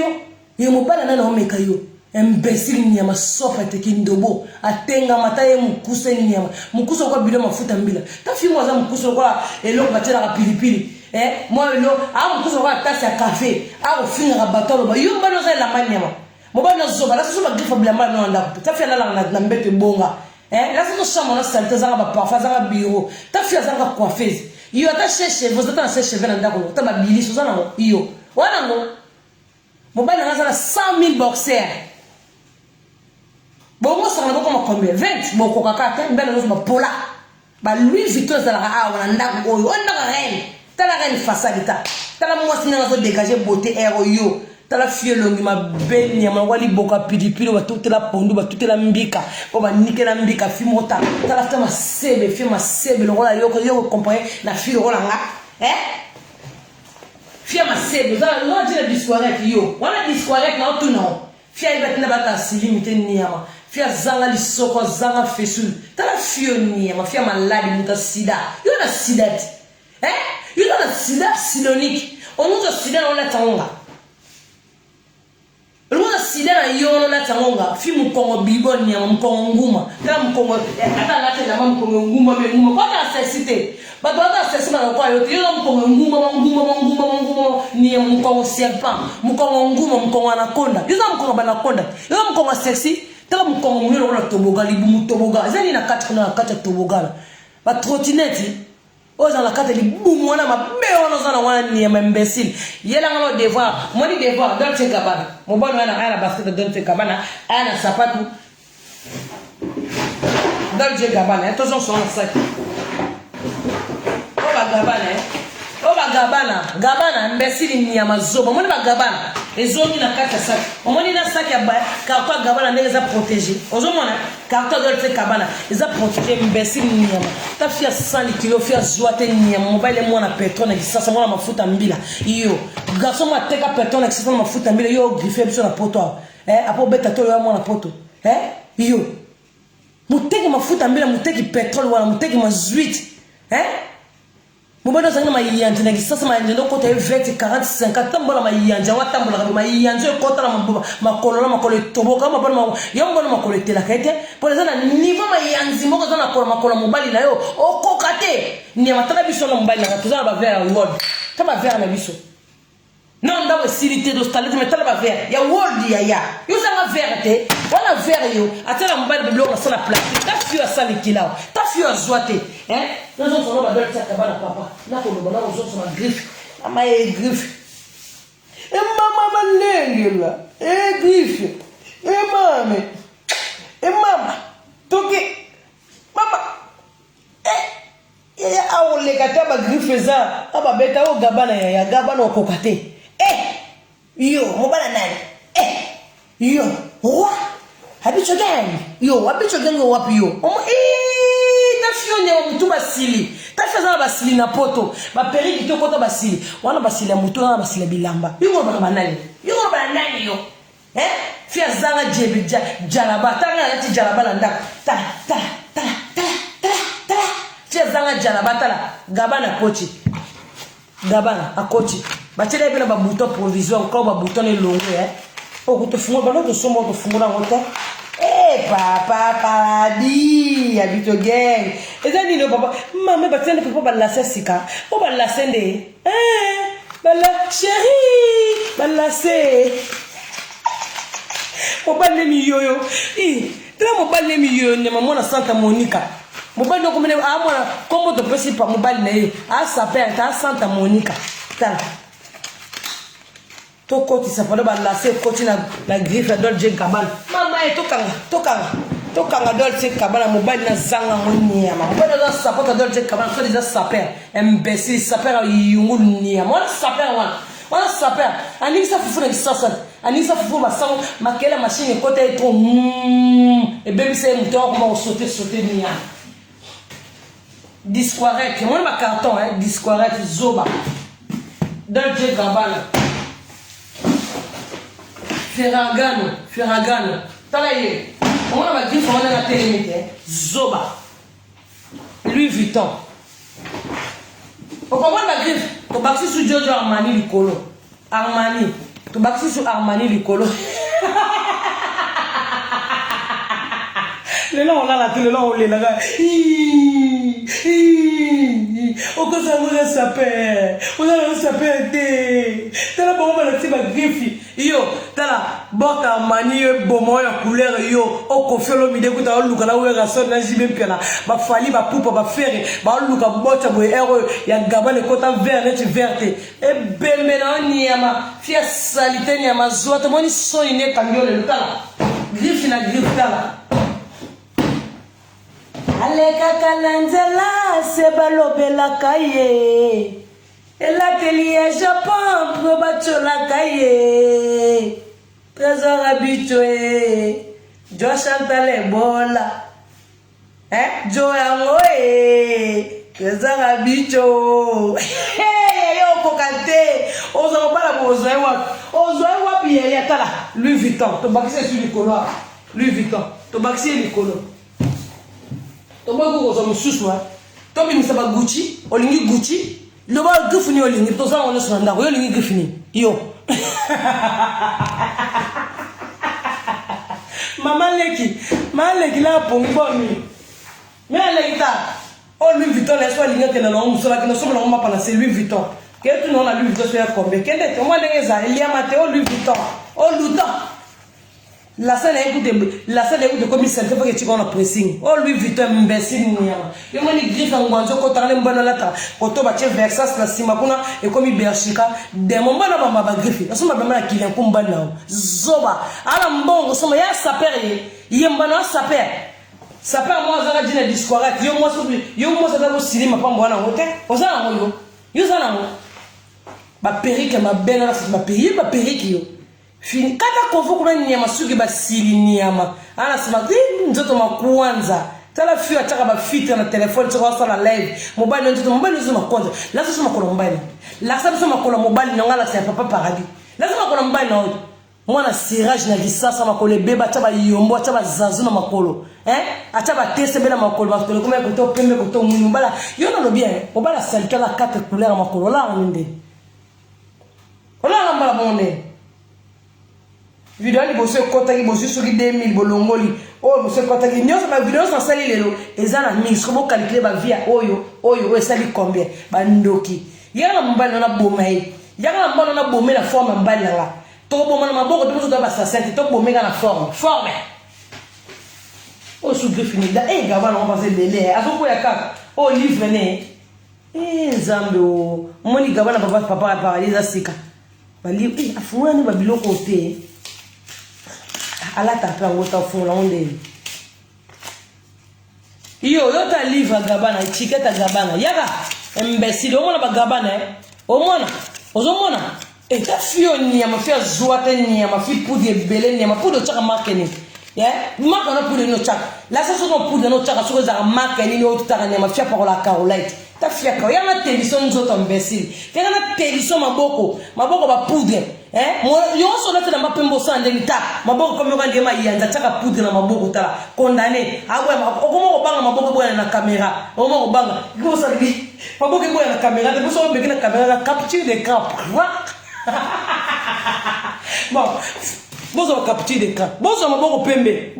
yo mobala na meka yo imbécile nyama sofa te kindobo atenga mataye mukuse nyama mukuse kwa bilo mafuta mbila ta fi mwaza mukuse kwa eloko batela ka pilipili moi elo a mukuse kwa tasse ya café a ofinga ka batolo ba yo mbano za la manyama mobana zoba la soba grifa bila mbana no ndako ta fi ala na mbete bonga la so chambre na salte za ba parfum za bureau ta fi za ka coiffeuse yo ta cherche vous êtes en cherche vers ndako ta ba bili so za na yo wana ngo mobana na za 100 000 boxers bon moi ça va comme combien 20 bon coca cola ben nous ma pola ba Louis Vuitton ça la a na ndako on na reine façade ta la moi sina zo dégager beauté air yo ta la fie longi ma benya ma wali boka pidipili wa toute la pondu ba toute la mbika ko ba nikela mbika fi mota ta la ma sebe le rola yo comprendre na fille rola nga fie ma sebe za lo dire discourette yo wana discourette na tout non fie ba tina ba ta silimité niama fia zanga lisoko zanga fesul tala fio niama fia maladi muta sida yo na sida yo na sida sinonique on nous a sida on la tanga on a sida na yo na tanga fi mu kongo bibo niama mu kongo nguma tala mu kongo ata na tena mu kongo nguma me nguma kwa ta sexité ba ta sexité na kwa yo mu kongo nguma niama mu kongo serpent mu kongo nguma mu kongo anaconda yo mu kongo anaconda yo mu kongo sexy tala mkongo mwilo wala toboga libumu toboga zani na kata toboga ba trottinette oza na kata libumu wana mabeo wana zana wana ni imbécile yela ngalo devoir moni devoir Dolce Gabbana mobano wana ana basket Dolce Gabbana ana sapatu Dolce Gabbana attention sur la sac Oba Gabbana Gabana, imbécile ni amazoba. Moni ba Gabana. Ezongi na kata sac. Omoni na sac ya ba carton Gabana ndenge za protéger. Ozomona carton de Gabana, eza protéger imbécile ni ama. Ta fia 100 kg fia zoate ni ama. Mobile moi na pétrole na kisasa moi na mafuta mbila. Yo, garçon moi teka pétrole na kisasa na mafuta mbila yo griffer biso na poto. Apo beta to yo moi na poto. Yo. Muteki mafuta mbila muteki pétrole wala muteki mazuite. Mobile zangina mayiyanje na kisasa mayiyanje ndo kota 20 40 50 tambola mayiyanje wa tambola ka mayiyanje kota na makolo na makolo toboka mabona yombo na makolo tela kaite pour ça na niveau mayiyanje moko za na makolo mobile na yo okokate ni matala biso na mobile na tuzana ba vera world taba vera na biso non ndawe silité d'hostilité mais tala ba vera ya world ya yo za ma vera te wala vera yo atala mobile biblo na sala plastique ta fio sala kilao ta fio zoate nous sommes dans le cabane papa. Là, pour le bonheur, nous sommes en griffe. Maman est griffe. Et maman est là. Et griffe. Et maman. Et maman. Toki. Maman. Eh. Ah, on les gâteaux, ma griffe, ça. Ah, bah, bête, au gabana, ya gabana, au cocaté. Yo, mon banane. Yo. Roi. Habitué gang. Yo, habitué gang, yo, wapi yo. Fione mutu basili ta faza basili na poto ba periki to kota basili wana basili mutu na basili bilamba yingo ba banani yo fia zanga jebi jalaba tanga lati jalaba na ndako ta fia zanga jalaba tala gabana kochi gabana akochi batela bina ba bouton provisoire ko ba bouton e longue o ko to fungo ba no to somo to fungo na ngota papa paradis habito gang ezani no papa maman batende papa balase sika o balase nde bala chérie balase o balle mi yoyo tra mo balle mi yoyo ne maman na Santa Monica mo balle ko mene amona kombo to pesi pa mo balle ne a saper ta Santa Monica ta to koti sa falo balase koti na griffe Dolce Gabbana mama tokanga Dolce Gabbana mobile na zanga monyama mobile na sapota Dolce Gabbana so déjà saper imbécile saper yungu nia moi saper wana saper ani sa fufu na kisasa ani sa fufu basango makela machine côté et trop et baby c'est muto comment sauter nia disquarek moi ma carton disquarek zoba Dolce Gabbana Ferragamo. Talaye. On a dit qu'on a la télé. Zoba. Louis Vuitton. On comprend la griffe. Tu baxi sur Giorgio Armani Licolo. Armani. Tu baxi sur Armani Licolo. Le long on a la télé, le long on est là. On commence à voir ça père. On a ça père. T'as la bombe la petite griffe. Yo, t'as la botte Armani bomo ya couleur yo. O kofelo mide ko ta luka la wera so na jibe pela. Ba fali ba poupa ba fere. Ba luka botte bo ero ya gabane kota vert net verte. E belmena ni ama fia salite ni ama zoto moni so ine kamiole lutala. Griffe na griffe tala. Aleka kalanzela se balobela kaye. Elakeli Japon pro bachola kaye. Trésor habitué. Jo Chantal bola. Jo yangoe. Trésor habitué. Yo kokate. Ozo bala bozoe wa. Ozoe wa biye ya tala. Louis Vuitton. To bakise sur le color. Louis Vuitton. To bakise le color. To bago zo mususwa. To bi misaba Gucci, olingi Gucci. Le bas gifini olingi to za on so nda ko olingi gifini. Yo. Mama leki la pongo mi. Me leki ta. O Louis Vuitton la so lingi tena no musola kino so na mapa na c'est Louis Vuitton. Que tu non la Louis Vuitton sur combien? Kende to mo lengi za Elia Mateo Louis Vuitton. O Luton. La salle est comme il s'est fait que tu vas en pressing. Oh, Louis Vuitton, imbécile, il m'a dit griffe en guanjo, quand on a un bon lata, quand on va chez Versace, la Simakuna, et comme il berchika, des moments là, ma va griffer. La somme ma qui est un combat là. Zoba, à la mbongo, son meilleur sapeur, il y a un bon sapeur. Sapeur, moi, ça va dire discours, yo, moi, ça va au cinéma, pas moi, en hôtel. Aux amours, yo, ba perike ma belle na ma perike ba perike yo fini kata kofu kuna nyama suki ba sili nyama ana sema nzoto makwanza tala fio ataka ba filtre na téléphone tsoko sa la live mobile nzoto mobile nzoto makwanza la so makolo mobile la so makolo mobile ngala sa papa paradis la so makolo mobile na mwana sirage na lisasa makolo beba taba yombo taba zazu na makolo ataba tese bela makolo makolo kuma ko to pembe ko to munu bala yo na lo bien o bala salika la quatre couleurs makolo la ngende ola ngamba bonde video ni bosse kota ki bosse soki 2000 bolongoli o bosse kota ki nyoso ba video sa sali lelo ezana mix ko calculer ba via oyo sali combien ba ndoki yanga mbala na bomai yanga mbala na bomai na forme mbala la to bomana maboko to ba sa sente to bomai na forme o su définir da gaba na passer lele azoko ya kaka o livre ne nzambe o moni gaba na papa paraliza sika ba livre afuna ni ba biloko te ala tapé en gota fula onde yo ta livre gabana étiquette gabana yaga imbécile o mona ba gabana o mona ozomona ta fio nyama fia zoata nyama fi poudre belé nyama poudre chaka markeni marque na poudre no chaka la ça so poudre no chaka so za markeni no tutaka nyama fia par la carolite ta fia ka yana télévision nzoto imbécile yana télévision maboko ba poudre yo so na tena mapembo sande nita maboko comme ko ndema yanda chaka poudre na maboko tala condamné abwe okomo ko banga maboko boya na caméra okomo ko banga ko sa bi maboko boya na caméra te so be na caméra capture d'écran bon bozo capture d'écran bozo maboko pembe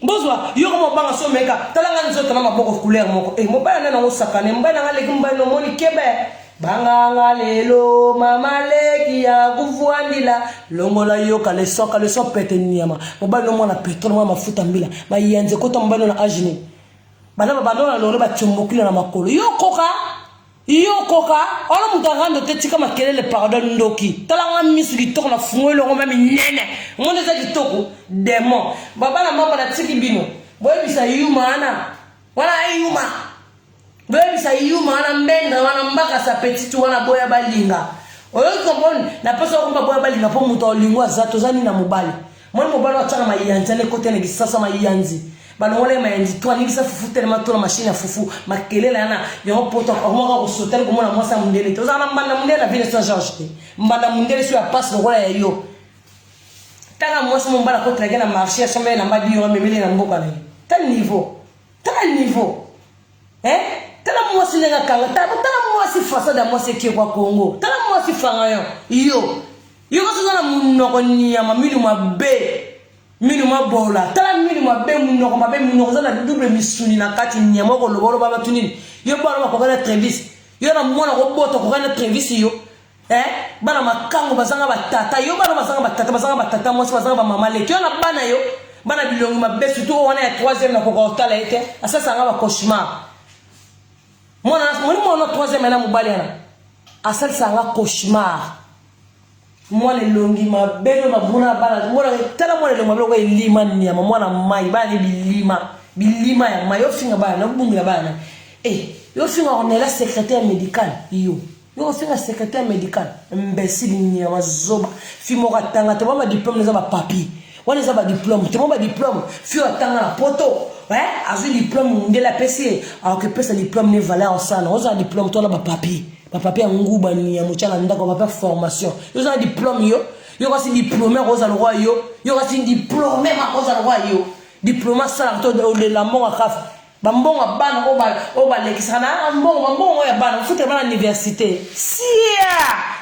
bozwa yo ko banga so meka talanga nzoto na maboko couleur moko mobala na ngo sakane mbana ngale mbana moni kebe banga lelo mama leki ya kuvuandila longola yo kale so pete nyama mobala no mona petrol mama mafuta mbila ba yenze ko to mbana na ajini bana na lolo ba chombokila na makolo yo koka ona mutagando tetika makelele pardon ndoki talanga misiki to na fungolo ngoma minene ngone za kitoko demo baba na mama na tiki bino boy bisa yuma ana wala yuma boy bisa yuma ana mbenga wana mbaka sa petit wana boya balinga oyo kompon na pesa ko boya balinga po muto lingwa zato zani na mobali mwana mobali ataka mayanza le kote na kisasa mayanzi balongole mayanzi to ni bisa fufu tele matona machine ya fufu makelele ana yo poto ko ko sotel ko mona mwasa mundele to zana mbanda mundele na vile Saint Georges mbanda mundele sur la passe ngola ya yo tanga mwasa mbala ko trage na marché ya sombe na mbadi yo memele na mboka na tel niveau tala mwasi lenga kanga tala mwasi façade mwasi ki kwa Congo tala mwasi fanga yo ko zana munoko nyama milu mabe minu mabola tala minu mabe munoko mabe munoko zana double misuni na kati nyama ko lobolo baba tunini yo bana ko kana trevis yo na mwana ko boto ko kana trevis yo bana makango bazanga batata yo bana bazanga batata mwasi bazanga ba mama le yo na bana yo bana bilongi mabe surtout wana ya 3e na ko ko tala ete asa sanga ba cauchemar mwana 3e na mobali ana asa sanga cauchemar mwana longi mabelo mabuna bana mwana tala mwana longi mabelo ko lima nyama mwana mai bana bilima ya mayo finga bana bungira bana yo finga on est la secrétaire médicale yo finga secrétaire médicale imbécile nyama zoba fimo katanga te ba diplôme za ba papier wana za ba diplôme te ba diplôme fi atanga na poto azu diplôme de la PC alors que pesa diplôme ne valeur sana oza diplôme to na ba papier papa nguba ni ya muchala ndako papa formation yo za diplôme yo kasi diplômé rosa le roi yo kasi diplômé ma rosa le roi yo diplôme sala to de la monga kaf bambonga bana o ba lekisana mbongo ya bana futa bana université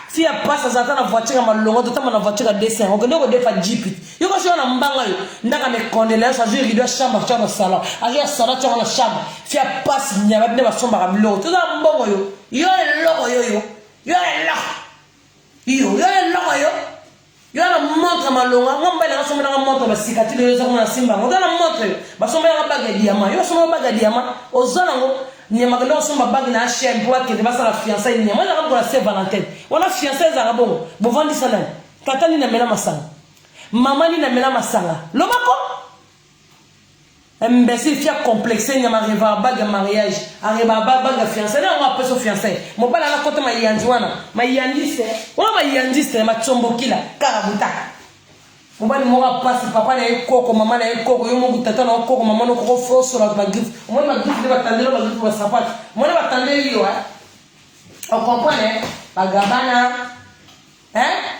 fia passa za na voiture malongo to tama na voiture dessin o kende ko defa jeep yo ko shona mbanga yo ndaka me condoléance a juri do chambre cha salon a juri salon cha na chambre fia passe nyama de ba somba ka bilo to za mbongo yo logo yo na montre malonga ngomba na somba na montre ba sikati yo za na simba ngo na montre ba somba na bague diamant yo somba bague diamant o zana ngo nyama kendo somba bague na chaîne pour que de basa la fiançailles nyama na ko la Saint Valentin wana fiançailles za bon vandi sana tata ni na mela masanga mama ni na mela masanga lobako imbécile fier complexé nyama reva baga mariage areba baga fiancé na on appelle son fiancé mon bala na côté ma yandi wana ma yandi c'est on ma yandi c'est ma tsombokila karabuta mon bala mo passe papa na ekoko mama na ekoko yo mo tata na ekoko mama no ko force la ba griffe mo ma griffe de batandelo ba griffe ba sapato mo na batandelo yo on comprend ba gabana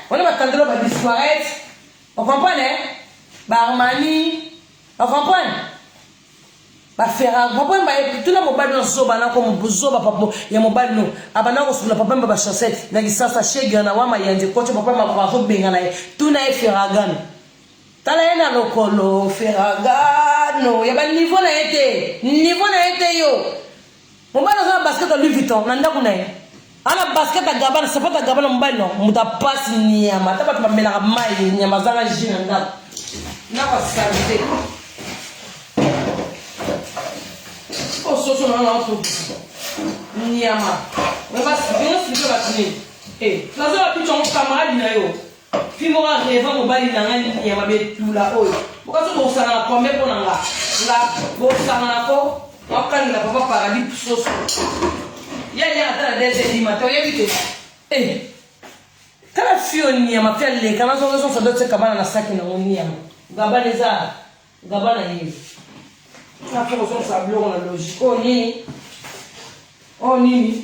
on na batandelo ba disquarette on comprend ba Armani on comprend ba Ferrari papa ba tuna mobile no zoba na ko mbuzoba papa ya mobile no abana ko sula papa ba chassette na kisasa shege na wama yanje kocha papa ma ko zo benga na tuna e Ferragano tala ena lokolo Ferragano ya ba niveau na ete yo mobile za basket Louis Vuitton na ndako na ye ana basket gabana sapata gabana mobile no muta pass nyama tabata ba mela mai nyama zanga jina ndako na kwa salite oh soso na auto nyama on va se batiner la zone plus ton camarade na yo fimo wa reva mobile na ngani nyama betula oyo bokaso bo sala ko me pona nga bo sala ko wakani la papa paradis soso ya ta des animateurs ya bite kala fio nyama fia le kana so so dote kabana na saki na nyama gabana hivi na pour son sablon la logique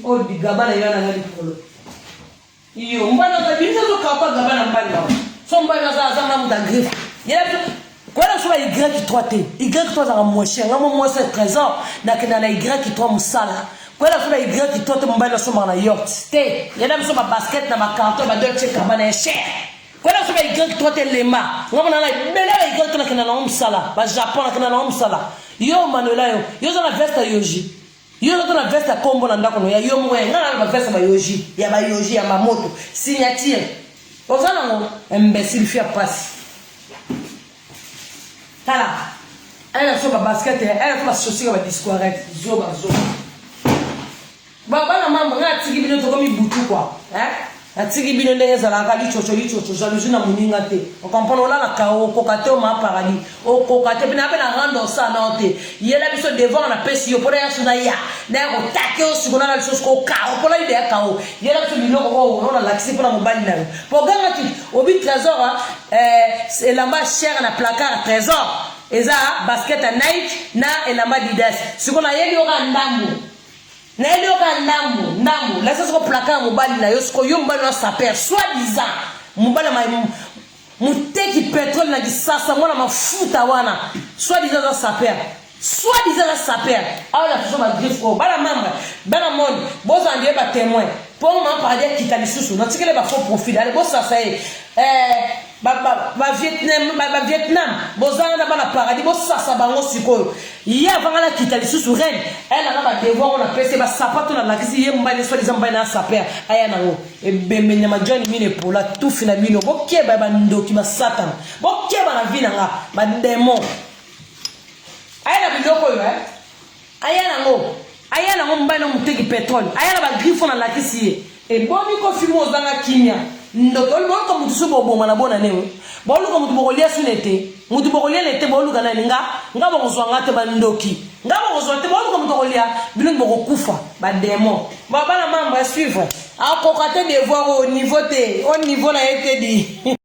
oh di gabana yana ngali polo iyo mbana za binza zo kapa gabana mbali la so mbana za na muda griffe yela quoi la soit y3 za mo cher ngamo mo c'est présent na kina na y3 musala quoi la soit y3 mbali la so na yacht te yela so ba basket na ma carton ba dolce gabana cher quoi la soit y3 te lema ngamo na bela y3 na kina na musala ba Japon na kina na musala yo Manuela yo za na veste yoji yo za na veste kombo na ndako no ya yo mwe ngana na veste ba yoji ya mamoto signature ozana ngo imbécile fia passe tala elle so ba basket elle so ba chaussure ba disquarette zoba baba na mama ngati kibino to komi butu kwa atiki bino ndenge zala ka lichocho jalousie na muninga te on comprend là la kao kokate o ma paradis o kokate bina bena rando ça na te yela biso devant na pesi yo pora ya suna ya na ko take o sugona la chose ko kao pora ide kao yela biso biloko ko na laxi pona mobali na po ganga ti obi trésor c'est la ma chère na placard trésor eza basket à Nike na elamba Adidas sugona yeli o ka ndambo na elio ka ndambo la sasa ko placard mobali na yo siko yo mobali na saper soi-disant mobali ma muteki pétrole na kisasa mwana mafuta wana soi-disant za saper ala la toujours ma griffe ko bala mamba bala monde boza ndiye ba témoin pour ma parler kitali susu na tikele ba faux profil ale bosa ça Vietnam bozana na bana paradis bosa sa bango sikoyo ya vanga la kitali susu reine elle a ba devoir on a pèse ba sapato na lakisi ye mbali soi-disant mbali na saper aya na ngo e bembe nyama John mine pour la tout fina mino bokeba ba ndoki ba satan bokeba na vina nga ba démon aya na biloko yo aya na ngo mbali na muteki pétrole aya na ba griffe na lakisi e boni ko fimo zanga kimia ndokol mo ko mutu so bobo mana bona newe bolu ko mutu bokolia sunete mutu bokolia lete bolu kana nga bo kozwanga te bandoki nga bo kozwate bolu ko mutu bokolia bilungu bokokufa ba démon ba bana mamba suivre a kokate devoir au niveau na été dit